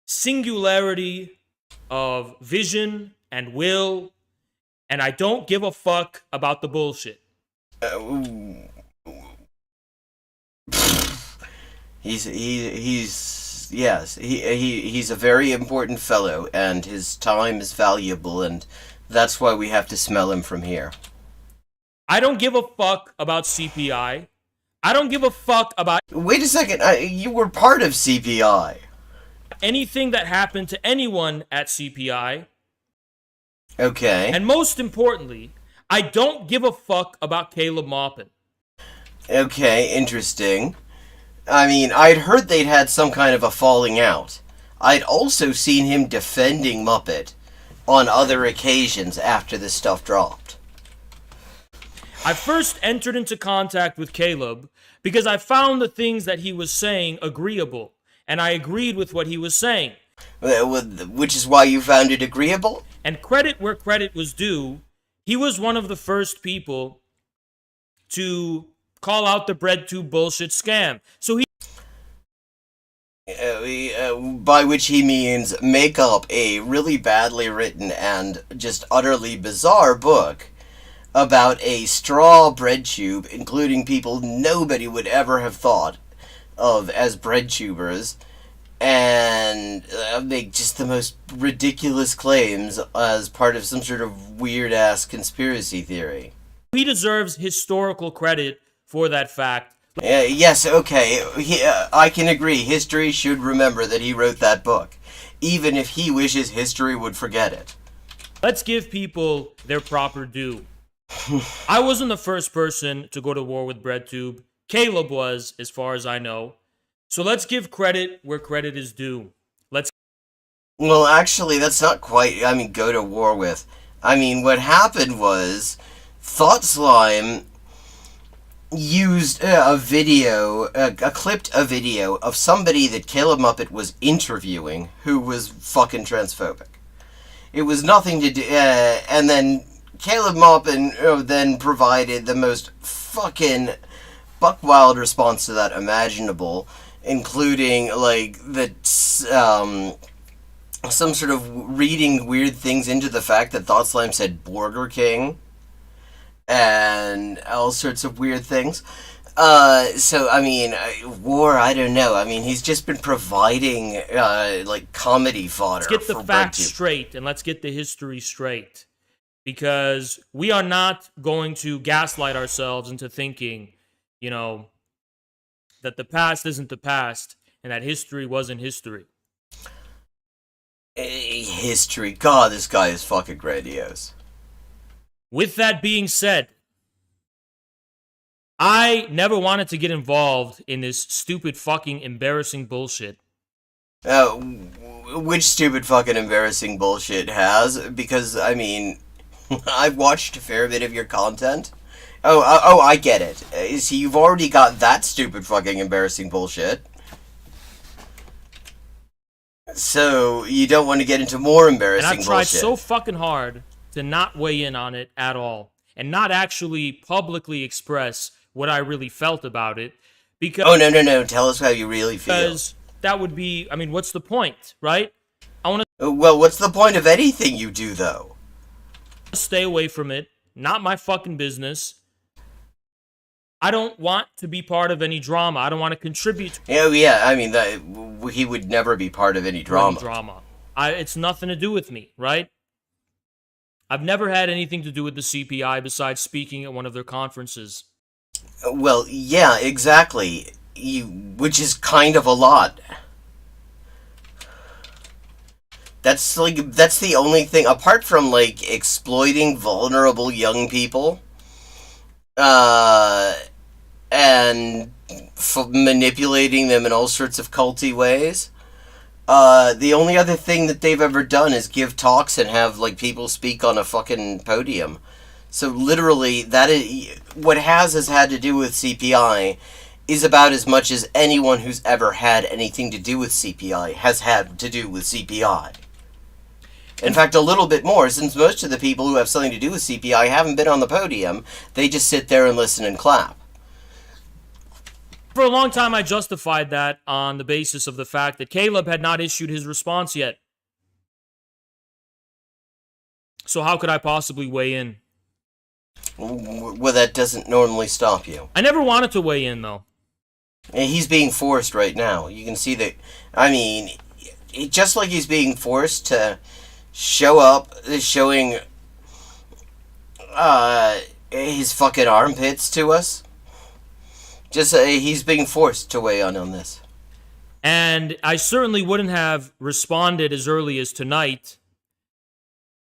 singularity of vision and will, and I don't give a fuck about the bullshit. He's a very important fellow, and his time is valuable, and that's why we have to smell him from here. I don't give a fuck about CPI. I don't give a fuck about Wait a second, you were part of CPI. anything that happened to anyone at CPI. Okay. And most importantly, I don't give a fuck about Caleb Maupin. Okay, interesting. I mean, I'd heard they'd had some kind of a falling out. I'd also seen him defending Muppet on other occasions after this stuff dropped. I first entered into contact with Caleb because I found the things that he was saying agreeable, and I agreed with what he was saying. Which is why you found it agreeable? And credit where credit was due, he was one of the first people to call out the BreadTube bullshit scam. So he... by which he means make up a really badly written and just utterly bizarre book about a straw bread tube, including people nobody would ever have thought of as bread tubers, and make just the most ridiculous claims as part of some sort of weird-ass conspiracy theory. He deserves historical credit for that fact. Yes, okay, I can agree. History should remember that he wrote that book, even if he wishes history would forget it. Let's give people their proper due. I wasn't the first person to go to war with BreadTube. Caleb was, as far as I know. So let's give credit where credit is due. Well, actually, that's not quite, go to war with. What happened was, Thought Slime used a clipped video of somebody that Caleb Muppet was interviewing who was fucking transphobic. It was nothing to do, and then Caleb Maupin then provided the most fucking buck-wild response to that imaginable, including, some sort of reading weird things into the fact that Thought Slime said Burger King, and all sorts of weird things. War, I don't know. He's just been providing, comedy fodder. Let's get the facts straight, and let's get the history straight. Because we are not going to gaslight ourselves into thinking, that the past isn't the past, and that history wasn't history. History. God, this guy is fucking grandiose. With that being said, I never wanted to get involved in this stupid fucking embarrassing bullshit. Which stupid fucking embarrassing bullshit has? Because, I've watched a fair bit of your content. Oh, I get it. See, you've already got that stupid fucking embarrassing bullshit. So, you don't want to get into more embarrassing bullshit. And I've tried so fucking hard to not weigh in on it at all. And not actually publicly express what I really felt about it. Because... Oh, no. Tell us how you really feel. Because that would be... what's the point, right? Well, what's the point of anything you do, though? Stay away from it. Not my fucking business. I don't want to be part of any drama. I don't want to contribute to... Oh, yeah, he would never be part of any drama. It's nothing to do with me, right? I've never had anything to do with the CPI besides speaking at one of their conferences. Well, yeah, exactly. Which is kind of a lot. That's the only thing, apart from like exploiting vulnerable young people, uh, and manipulating them in all sorts of culty ways. The only other thing that they've ever done is give talks and have like people speak on a fucking podium. So literally, that is what has had to do with CPI is about as much as anyone who's ever had anything to do with CPI has had to do with CPI. In fact, a little bit more, since most of the people who have something to do with CPI haven't been on the podium. They just sit there and listen and clap. For a long time, I justified that on the basis of the fact that Caleb had not issued his response yet. So how could I possibly weigh in? Well, that doesn't normally stop you. I never wanted to weigh in, though. And he's being forced right now. You can see that, I mean, just like he's being forced to show up, showing his fucking armpits to us. Just he's being forced to weigh in on this. And I certainly wouldn't have responded as early as tonight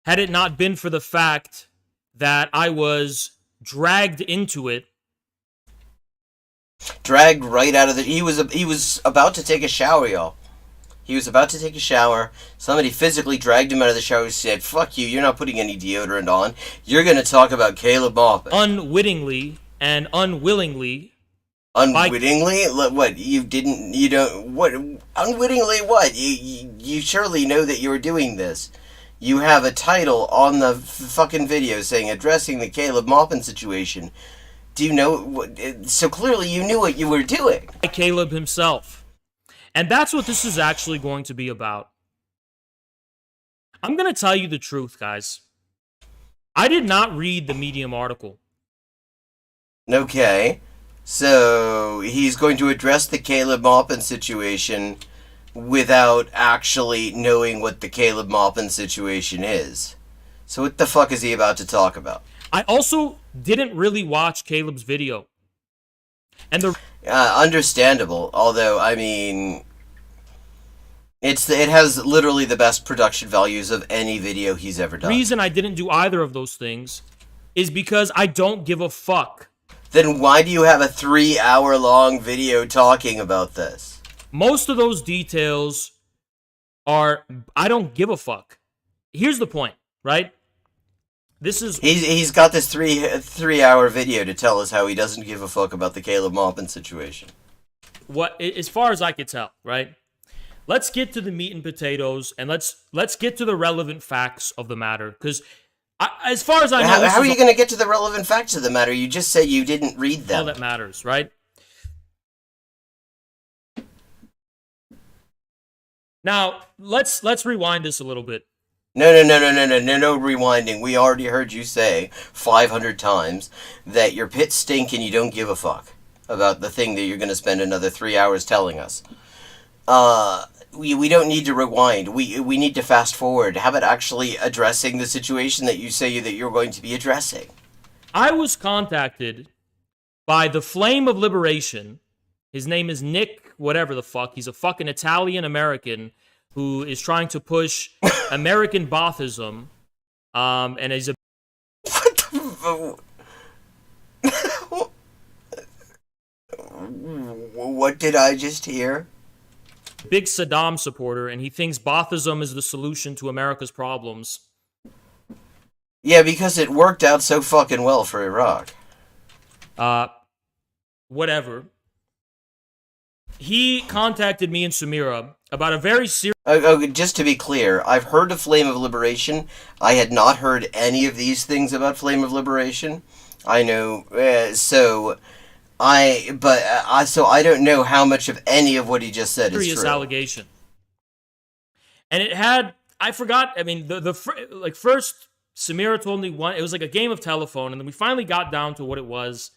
had it not been for the fact that I was dragged into it. Dragged right out of the... He was about to take a shower, y'all. He was about to take a shower. Somebody physically dragged him out of the shower and said, "Fuck you, you're not putting any deodorant on. You're going to talk about Caleb Maupin." Unwittingly and unwillingly. Unwittingly? What? You didn't... You don't... What? Unwittingly what? You surely know that you're doing this. You have a title on the fucking video saying, "Addressing the Caleb Maupin situation." Do you know... So clearly you knew what you were doing. Caleb himself. And that's what this is actually going to be about. I'm going to tell you the truth, guys. I did not read the Medium article. Okay. So he's going to address the Caleb Maupin situation without actually knowing what the Caleb Maupin situation is. So what the fuck is he about to talk about? I also didn't really watch Caleb's video. And the understandable, although I mean, it has literally the best production values of any video he's ever done. reason I didn't do either of those things is because I don't give a fuck. Then why do you have a 3-hour-long video talking about this? Most of those details are I don't give a fuck. Here's the point, right? This is he's got this 3-hour video to tell us how he doesn't give a fuck about the Caleb Maupin situation. What, as far as I could tell, right? Let's get to the meat and potatoes, and let's get to the relevant facts of the matter. Because as far as I know, how are you going to get to the relevant facts of the matter? You just said you didn't read them. All that matters, right? Now let's rewind this a little bit. No rewinding. We already heard you say 500 times that your pits stink and you don't give a fuck about the thing that you're going to spend another 3 hours telling us. We don't need to rewind. We need to fast forward. How about actually addressing the situation that you say that you're going to be addressing? I was contacted by the Flame of Liberation. His name is Nick, whatever the fuck. He's a fucking Italian-American who is trying to push American Bothism, and is a... What did I just hear? Big Saddam supporter, and he thinks Bothism is the solution to America's problems. Yeah, because it worked out so fucking well for Iraq. Whatever. He contacted me and Samira about a very serious... Just to be clear, I've heard of Flame of Liberation. I had not heard any of these things about Flame of Liberation. I know, so I don't know how much of any of what he just said is true. Allegation. And it had, I forgot, I mean, first, Samira told me one, it was like a game of telephone, and then we finally got down to what it was,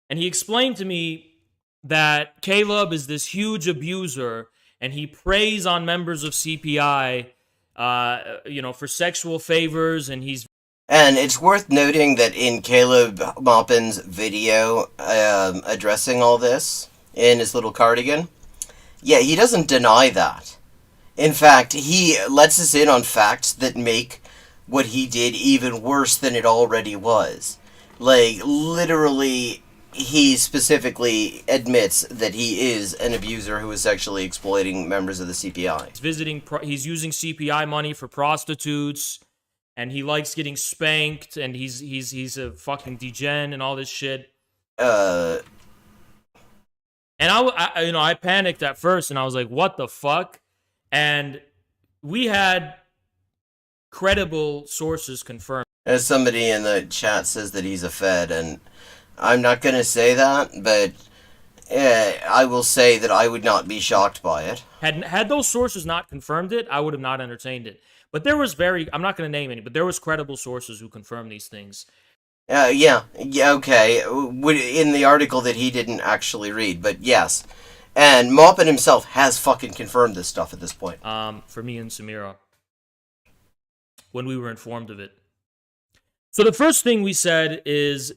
and he explained to me that Caleb is this huge abuser, and he preys on members of CPI, for sexual favors, and he's And it's worth noting that in Caleb Maupin's video addressing all this in his little cardigan, yeah, he doesn't deny that. In fact, he lets us in on facts that make what he did even worse than it already was. Like, literally, he specifically admits that he is an abuser who is sexually exploiting members of the CPI. He's using CPI money for prostitutes, and he likes getting spanked, and he's a fucking degen and all this shit. And I panicked at first, and I was like, what the fuck? And we had credible sources confirm. As somebody in the chat says that he's a Fed, and I'm not going to say that, but I will say that I would not be shocked by it. Had those sources not confirmed it, I would have not entertained it. But there was I'm not going to name any, but there was credible sources who confirmed these things. Yeah, okay. In the article that he didn't actually read, but yes. And Maupin himself has fucking confirmed this stuff at this point. For me and Samira, when we were informed of it. So the first thing we said is,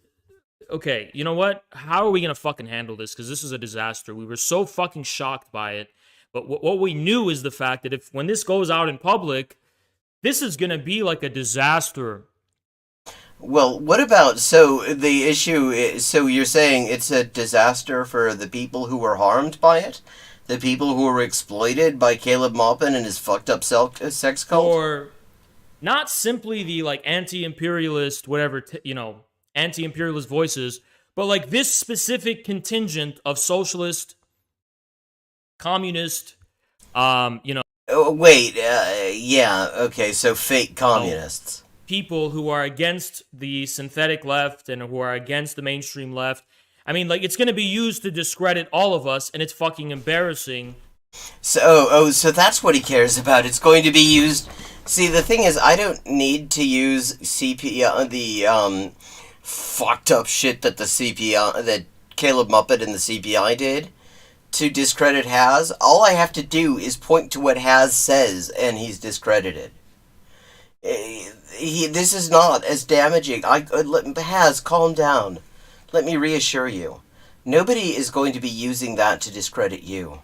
okay, you know what? How are we going to fucking handle this? Because this is a disaster. We were so fucking shocked by it. But what we knew is the fact that when this goes out in public, this is going to be like a disaster. Well, what about, so the issue is, so you're saying it's a disaster for the people who were harmed by it? The people who were exploited by Caleb Maupin and his fucked up sex cult? Or not simply the, like, anti-imperialist, whatever, anti-imperialist voices, but, like, this specific contingent of socialist, communist, Oh, wait, yeah, okay, so fake communists. People who are against the synthetic left and who are against the mainstream left. I mean, like, it's going to be used to discredit all of us, and it's fucking embarrassing. So, so that's what he cares about. It's going to be used. See, the thing is, I don't need to use the fucked up shit that that Caleb Muppet and the CPI did to discredit Has. All I have to do is point to what Has says, and he's discredited. This is not as damaging. Has, calm down. Let me reassure you. Nobody is going to be using that to discredit you.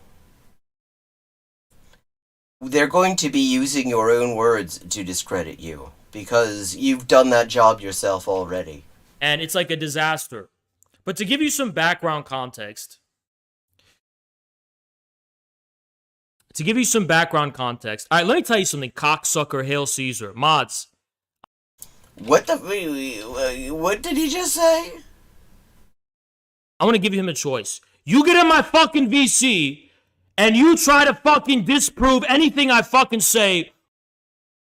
They're going to be using your own words to discredit you, because you've done that job yourself already. And it's like a disaster. But to give you some background context... All right, let me tell you something, cocksucker, Hail Caesar. Mods. What did he just say? I want to give him a choice. You get in my fucking VC, and you try to fucking disprove anything I fucking say.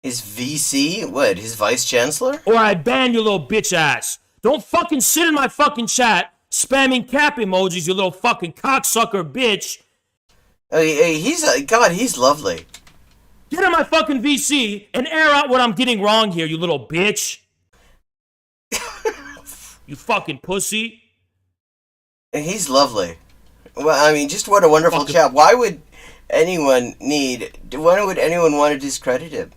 His VC? What, his vice chancellor? Or I ban your little bitch ass. Don't fucking sit in my fucking chat spamming cap emojis, you little fucking cocksucker bitch. He's lovely. Get in my fucking VC and air out what I'm getting wrong here, you little bitch. You fucking pussy. He's lovely. Well, I mean, just what a wonderful chap. Why would anyone want to discredit him?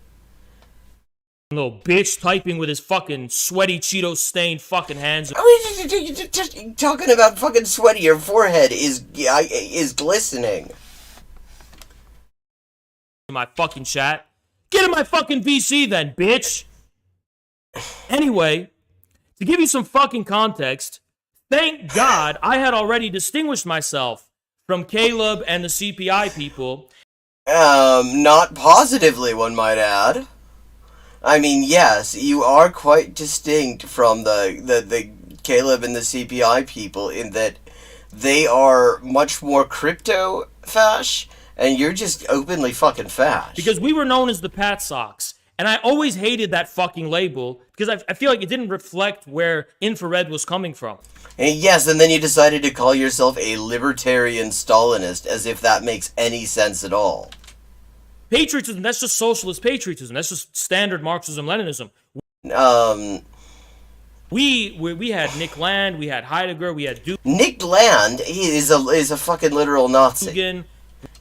Little bitch typing with his fucking sweaty Cheeto-stained fucking hands. I mean, just talking about fucking sweaty, your forehead is glistening. In my fucking chat. Get in my fucking VC then, bitch. Anyway, to give you some fucking context, thank God I had already distinguished myself from Caleb and the CPI people. Not positively, one might add. I mean, yes, you are quite distinct from the Caleb and the CPI people in that they are much more crypto-fash, and you're just openly fucking fash. Because we were known as the Pat Socks, and I always hated that fucking label because I feel like it didn't reflect where infrared was coming from. And yes, and then you decided to call yourself a libertarian Stalinist, as if that makes any sense at all. Patriotism, that's just socialist patriotism. That's just standard Marxism-Leninism. We had Nick Land, we had Heidegger, we had Dugan. Nick Land, he is a fucking literal Nazi. Dugan.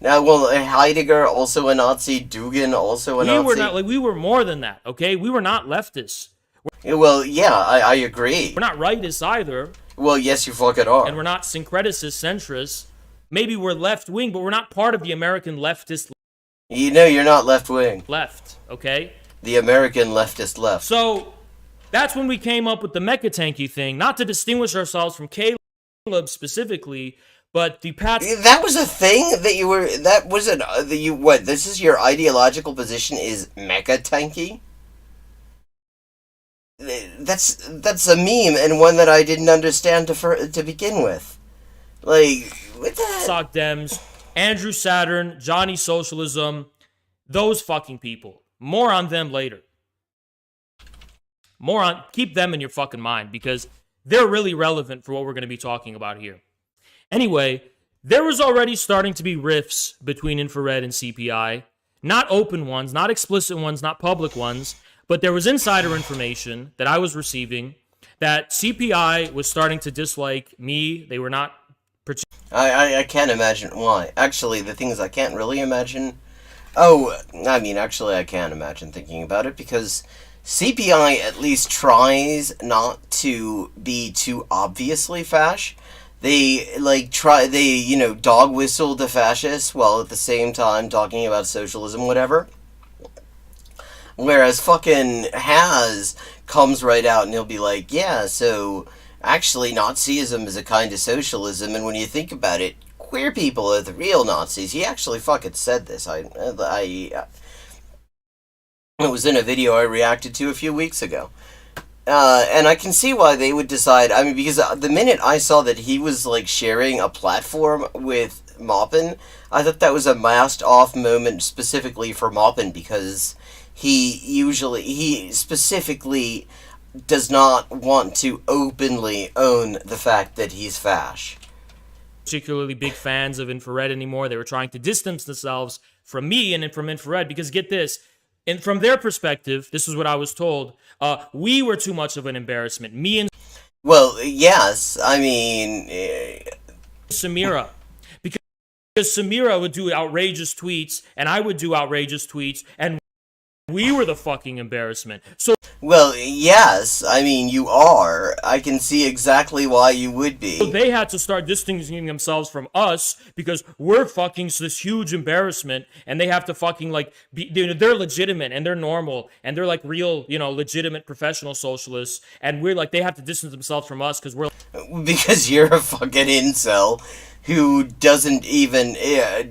Now, well, Heidegger also a Nazi, Dugan also a Nazi. We were more than that, okay? We were not leftists. Well, yeah, I agree. We're not rightists either, Well, yes, you fucking are. and we're not syncreticists, centrists. Maybe we're left-wing, but we're not part of the American leftist You know you're not left-wing. left, okay? The American leftist left. So that's when we came up with the mecha tanky thing, not to distinguish ourselves from Caleb specifically, but the Pats. That was a thing that you were. That was an. That you what? This is your ideological position is mecha tanky. That's a meme and one that I didn't understand to begin with. Like what the? Sock Dems, Andrew Saturn, Johnny Socialism, those fucking people. More on them later. Keep them in your fucking mind because they're really relevant for what we're going to be talking about here. Anyway, there was already starting to be rifts between infrared and CPI. Not open ones, not explicit ones, not public ones, but there was insider information that I was receiving that CPI was starting to dislike me. They were not I can't imagine why. Actually, the thing is, I can't really imagine. Oh, I mean, actually, I can imagine thinking about it because CPI at least tries not to be too obviously fash. They dog whistle the fascists while at the same time talking about socialism, whatever. Whereas fucking Has comes right out and he'll be like, yeah, so actually Nazism is a kind of socialism, and when you think about it, queer people are the real Nazis. He actually fucking said this. It was in a video I reacted to a few weeks ago. And I can see why they would decide, I mean, because the minute I saw that he was, like, sharing a platform with Maupin, I thought that was a masked off moment specifically for Maupin, because he specifically does not want to openly own the fact that he's fash. particularly big fans of infrared anymore. They were trying to distance themselves from me and from infrared because get this, and from their perspective, this is what I was told, we were too much of an embarrassment. Me and Well, yes, I mean... Samira. Because Samira would do outrageous tweets, and I would do outrageous tweets, and we were the fucking embarrassment. So Well, yes, I mean, you are. I can see exactly why you would be. they had to start distancing themselves from us because we're fucking this huge embarrassment, and they have to fucking like be, they're legitimate and they're normal and they're like real, legitimate professional socialists, and we're like they have to distance themselves from us because we're Because you're a fucking incel who doesn't even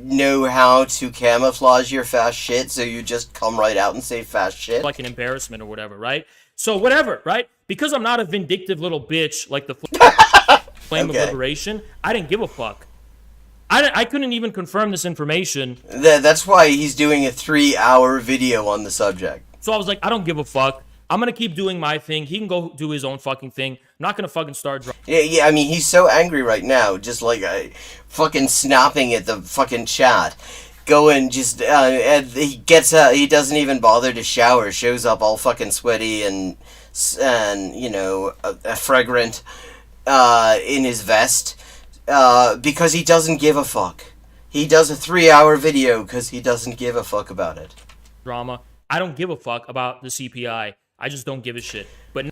know how to camouflage your fast shit, so you just come right out and say fast shit. like an embarrassment or whatever, right? So whatever, right? Because I'm not a vindictive little bitch like the flame of liberation, I didn't give a fuck. I couldn't even confirm this information. That's why he's doing a 3-hour video on the subject. So I was like, I don't give a fuck. I'm gonna keep doing my thing. He can go do his own fucking thing. I'm not gonna fucking start. Yeah, I mean, he's so angry right now, just like fucking snapping at the fucking chat. Going just, and he gets out, he doesn't even bother to shower, shows up all fucking sweaty and fragrant, in his vest, because he doesn't give a fuck. He does a 3-hour video because he doesn't give a fuck about it. Drama. I don't give a fuck about the CPI. I just don't give a shit. But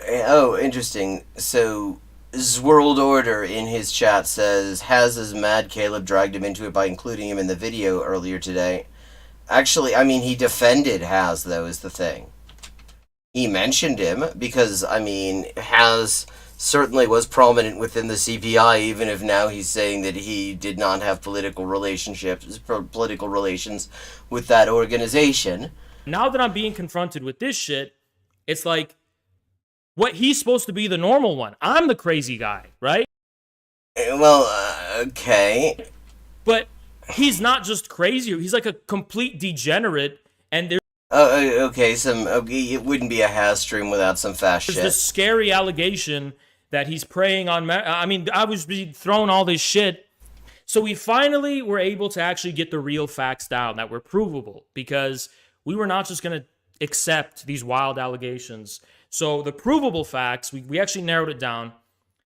oh, interesting. So, Zworld Order in his chat says, Has is mad Caleb dragged him into it by including him in the video earlier today. Actually, I mean, he defended Has, though, is the thing. He mentioned him, because, I mean, Has certainly was prominent within the CPI, even if now he's saying that he did not have political relations with that organization. now that I'm being confronted with this shit, it's like, what he's supposed to be the normal one. I'm the crazy guy, right? Well, okay. But he's not just crazy. He's like a complete degenerate, and there's Okay, it wouldn't be a Has stream without some fast shit. this scary allegation that he's preying on. I mean, I was being thrown all this shit. So we finally were able to actually get the real facts down that were provable, because we were not just going to accept these wild allegations. So the provable facts, we actually narrowed it down.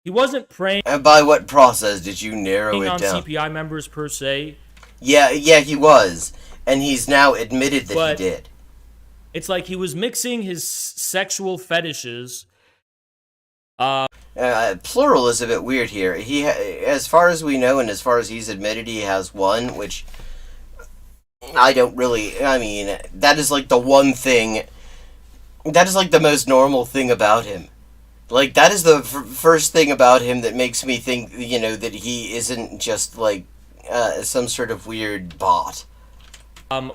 He wasn't preying And by what process did you narrow it on down? CPI members per se. Yeah, he was. And he's now admitted that he did. It's like he was mixing his sexual fetishes. Plural is a bit weird here. As far as we know, and as far as he's admitted, he has one, which I don't really. I mean, that is like the one thing. That is like the most normal thing about him. Like, that is the first thing about him that makes me think, you know, that he isn't just like some sort of weird bot.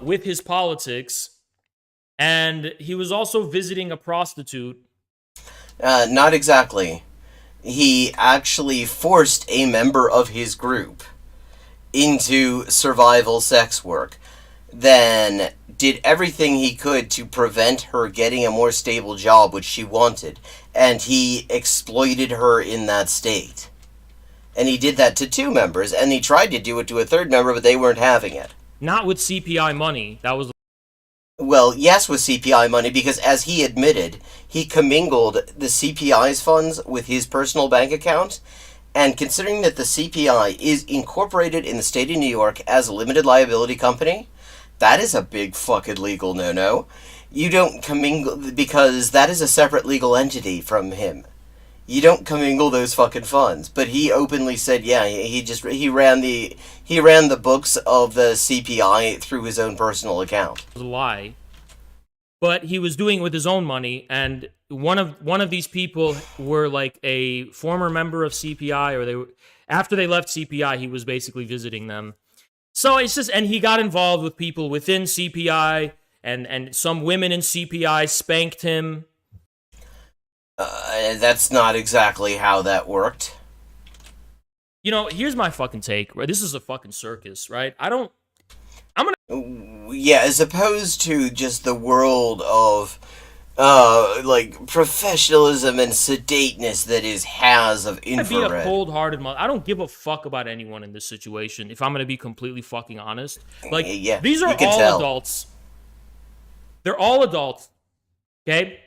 With his politics, and he was also visiting a prostitute. Not exactly. He actually forced a member of his group into survival sex work, then did everything he could to prevent her getting a more stable job, which she wanted, and he exploited her in that state. And he did that to 2 members, and he tried to do it to a 3rd member, but they weren't having it. Not with CPI money. That was. Well, yes, with CPI money, because as he admitted, he commingled the CPI's funds with his personal bank account, and considering that the CPI is incorporated in the state of New York as a limited liability company, that is a big fucking legal no-no. You don't commingle, because that is a separate legal entity from him. You don't commingle those fucking funds. But he openly said, yeah, he ran the books of the CPI through his own personal account. A lie, but he was doing it with his own money, and one of these people were like a former member of CPI, or they were, after they left CPI, he was basically visiting them. So it's just, and he got involved with people within CPI, and some women in CPI spanked him. That's not exactly how that worked. You know, here's my fucking take, right? This is a fucking circus, right? Yeah, as opposed to just the world of, like, professionalism and sedateness that has of infrared. Be a cold-hearted mother. I don't give a fuck about anyone in this situation, if I'm gonna be completely fucking honest. Like, yeah, these are all adults. They're all adults, okay?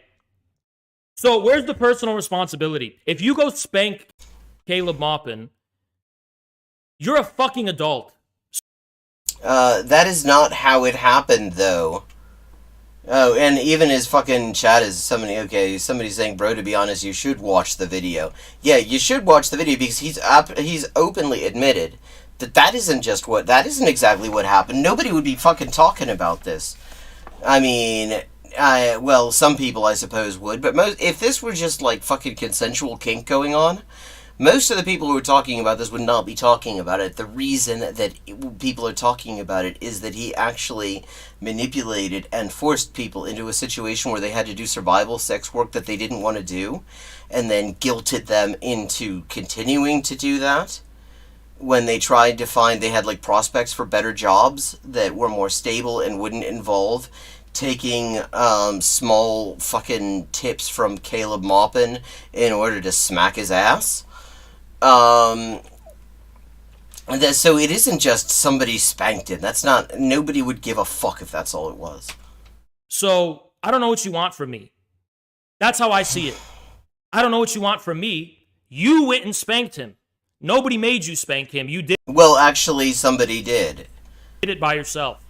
So where's the personal responsibility? If you go spank Caleb Maupin, you're a fucking adult. That is not how it happened, though. Oh, and even his fucking chat is somebody's saying, bro, to be honest, you should watch the video. Yeah, you should watch the video, because he's openly admitted that isn't exactly what happened. Nobody would be fucking talking about this. I mean, well, some people, I suppose, would, but if this were just, like, fucking consensual kink going on, most of the people who are talking about this would not be talking about it. The reason that people are talking about it is that he actually manipulated and forced people into a situation where they had to do survival sex work that they didn't want to do, and then guilted them into continuing to do that when they tried to find they had, like, prospects for better jobs that were more stable and wouldn't involve taking small fucking tips from Caleb Maupin in order to smack his ass. So it isn't just somebody spanked him. Nobody would give a fuck if that's all it was. So, I don't know what you want from me. That's how I see it. I don't know what you want from me. You went and spanked him. Nobody made you spank him. You did. Well, actually, somebody did. Did it by yourself.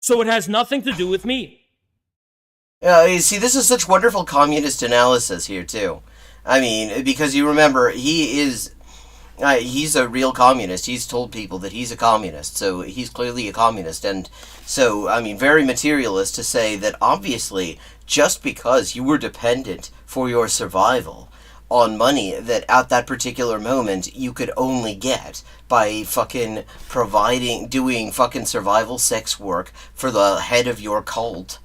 So it has nothing to do with me. You see, this is such wonderful communist analysis here, too. I mean, because you remember, he's a real communist. He's told people that he's a communist, so he's clearly a communist. And so, I mean, very materialist to say that obviously, just because you were dependent for your survival on money that at that particular moment you could only get by fucking doing fucking survival sex work for the head of your cult,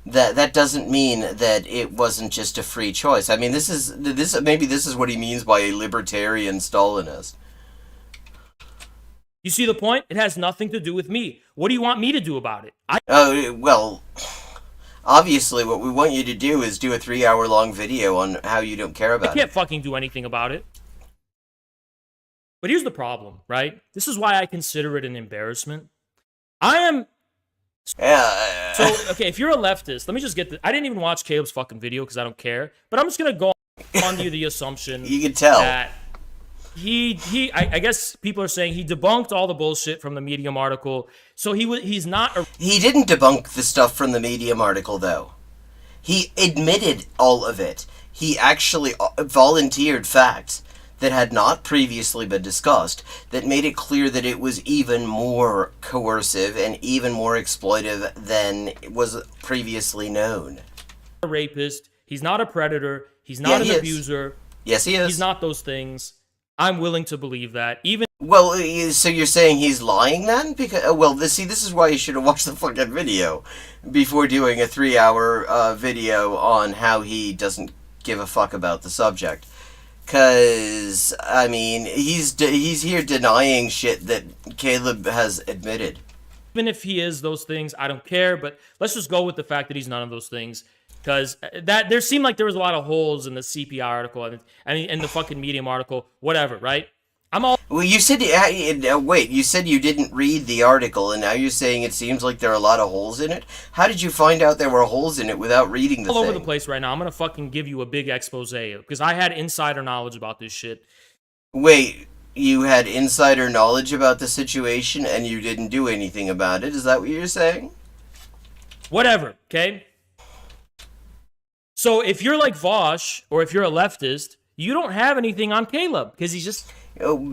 that doesn't mean that it wasn't just a free choice. I mean, this is what he means by a libertarian Stalinist. You see the point? It has nothing to do with me. What do you want me to do about it? Well, obviously what we want you to do is do a 3-hour-long video on how you don't care about it. I can't fucking do anything about it. But here's the problem, right? This is why I consider it an embarrassment. So, okay, if you're a leftist, let me just get I didn't even watch Caleb's fucking video because I don't care. But I'm just going to go on to the assumption you can tell that I guess people are saying he debunked all the bullshit from the Medium article. So he's not a He didn't debunk the stuff from the Medium article, though. He admitted all of it. He actually volunteered facts that had not previously been discussed that made it clear that it was even more coercive and even more exploitive than was previously known. rapist. He's not a predator. He's not an abuser. Yes, he is. He's not those things. I'm willing to believe that. Even Well, so you're saying he's lying then? Because this is why you should have watched the fucking video before doing a 3-hour video on how he doesn't give a fuck about the subject. Cause I mean, he's here denying shit that Caleb has admitted. even if he is those things, I don't care. But let's just go with the fact that he's none of those things. Because that there seemed like there was a lot of holes in the CPI article and in the fucking Medium article, whatever, right? Well, you said wait. You said you didn't read the article, and now you're saying it seems like there are a lot of holes in it. How did you find out there were holes in it without reading the all thing? over the place right now. I'm gonna fucking give you a big expose because I had insider knowledge about this shit. Wait, you had insider knowledge about the situation, and you didn't do anything about it? Is that what you're saying? Whatever, okay? So if you're like Vosh, or if you're a leftist, you don't have anything on Caleb, because he's just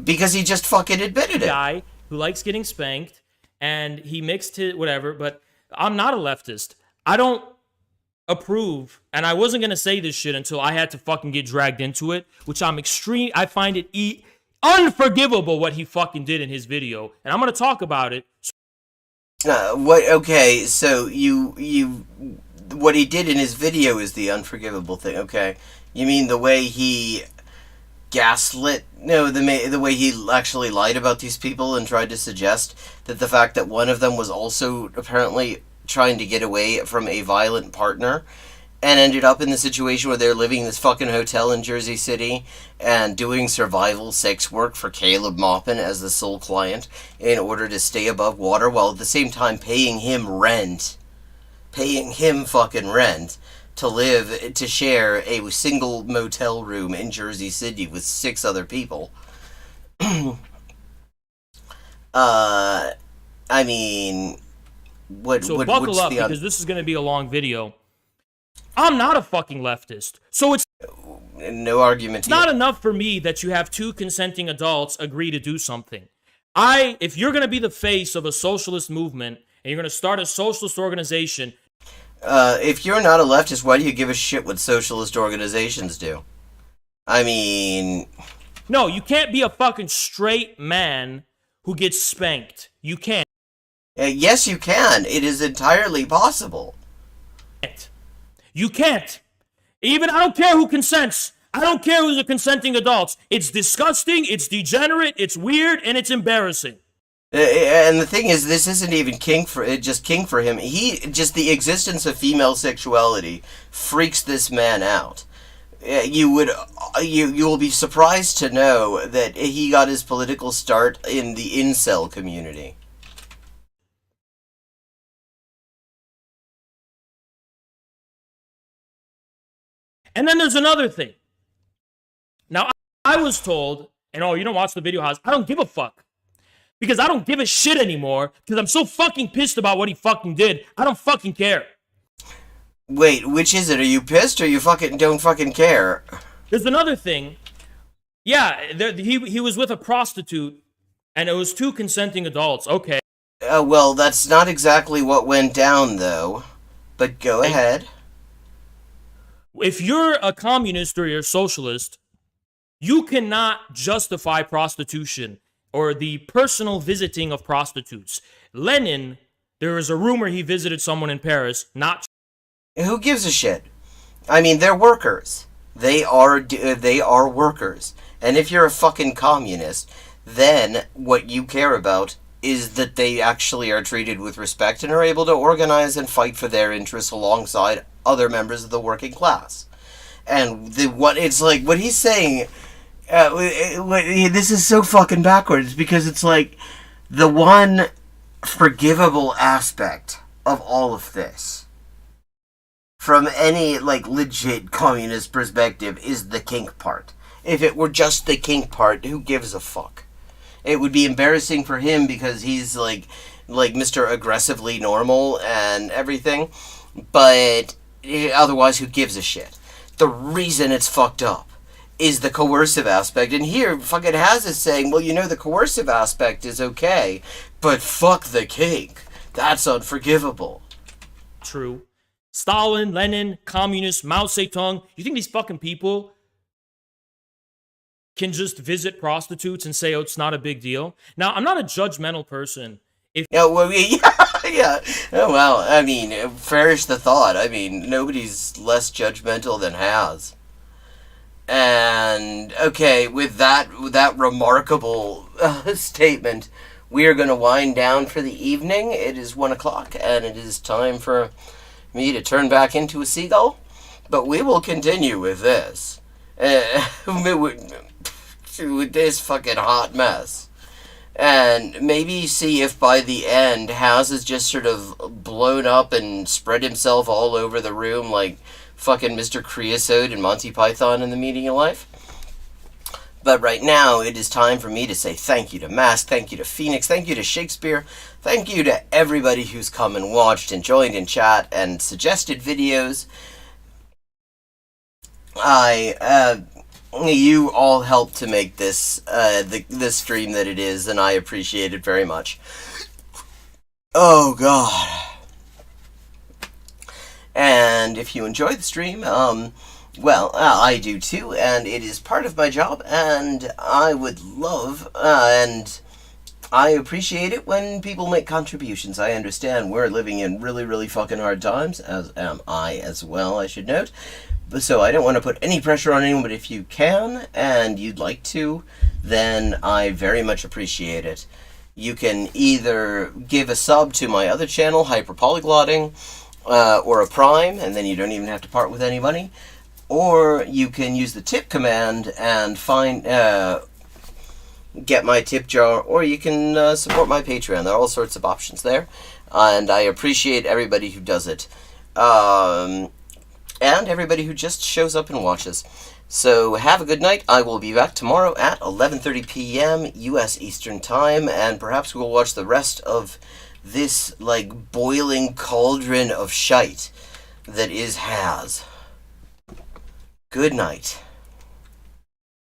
because he just fucking admitted a it. guy who likes getting spanked, and he mixed it, whatever, but I'm not a leftist. I don't approve, and I wasn't going to say this shit until I had to fucking get dragged into it, which I find it unforgivable what he fucking did in his video, and I'm going to talk about it. Okay, so what he did in his video is the unforgivable thing, okay? You mean the way he gaslit? No, the way he actually lied about these people and tried to suggest that the fact that one of them was also apparently trying to get away from a violent partner and ended up in the situation where they're living in this fucking hotel in Jersey City and doing survival sex work for Caleb Maupin as the sole client in order to stay above water while at the same time paying him fucking rent to share a single motel room in Jersey City with 6 other people. I mean, buckle up, because this is going to be a long video. I'm not a fucking leftist, so it's no argument. It's not enough for me that you have 2 consenting adults agree to do something. If you're going to be the face of a socialist movement and you're going to start a socialist organization. If you're not a leftist, why do you give a shit what socialist organizations do? I mean... No, you can't be a fucking straight man who gets spanked. You can't. Yes, you can. It is entirely possible. You can't. Even, I don't care who consents. I don't care who's the consenting adults. It's disgusting, it's degenerate, it's weird, and it's embarrassing. And the thing is, this isn't even kink for him. The existence of female sexuality freaks this man out. You will be surprised to know that he got his political start in the incel community. And then there's another thing. Now, I was told, and you don't watch the video house, I don't give a fuck. Because I don't give a shit anymore, because I'm so fucking pissed about what he fucking did. I don't fucking care. Wait, which is it? Are you pissed or you fucking don't fucking care? There's another thing. Yeah, he was with a prostitute, and it was 2 consenting adults. Okay. Well, that's not exactly what went down, though. But go ahead. If you're a communist or you're a socialist, you cannot justify prostitution or the personal visiting of prostitutes. Lenin, there is a rumor he visited someone in Paris, not... Who gives a shit? I mean, they're workers. They are workers. And if you're a fucking communist, then what you care about is that they actually are treated with respect and are able to organize and fight for their interests alongside other members of the working class. And what he's saying... this is so fucking backwards, because it's like the one forgivable aspect of all of this from any legit communist perspective is the kink part. If it were just the kink part, who gives a fuck? It would be embarrassing for him because he's like Mr. Aggressively Normal and everything, but otherwise, who gives a shit? The reason it's fucked up is the coercive aspect, and here fucking Haz is saying, well, the coercive aspect is okay, but fuck the kink. That's unforgivable. True. Stalin, Lenin, communists, Mao Zedong. You think these fucking people can just visit prostitutes and say, oh, it's not a big deal? Now, I'm not a judgmental person. Yeah, well, yeah. Oh, well, I mean, perish the thought. I mean, nobody's less judgmental than Haz. And, okay, with that remarkable statement, we are going to wind down for the evening. It is 1 o'clock, and it is time for me to turn back into a seagull. But we will continue with this. With this fucking hot mess. And maybe see if by the end, Haz has just sort of blown up and spread himself all over the room like fucking Mr. Creosote and Monty Python in The Meaning of Life. But right now, it is time for me to say thank you to Mask, thank you to Phoenix, thank you to Shakespeare, thank you to everybody who's come and watched and joined in chat and suggested videos. You all helped to make this the stream that it is, and I appreciate it very much. Oh god. And if you enjoy the stream, well, I do too, and it is part of my job, and I would love, and I appreciate it when people make contributions. I understand we're living in really, really fucking hard times, as am I as well, I should note. So I don't want to put any pressure on anyone, but if you can, and you'd like to, then I very much appreciate it. You can either give a sub to my other channel, Hyperpolyglotting, or a Prime, and then you don't even have to part with any money. Or you can use the tip command and get my tip jar, or you can support my Patreon. There are all sorts of options there, and I appreciate everybody who does it. And everybody who just shows up and watches. So have a good night. I will be back tomorrow at 11:30 p.m. U.S. Eastern Time, and perhaps we'll watch the rest of this, like, boiling cauldron of shite that is Haz. Good night.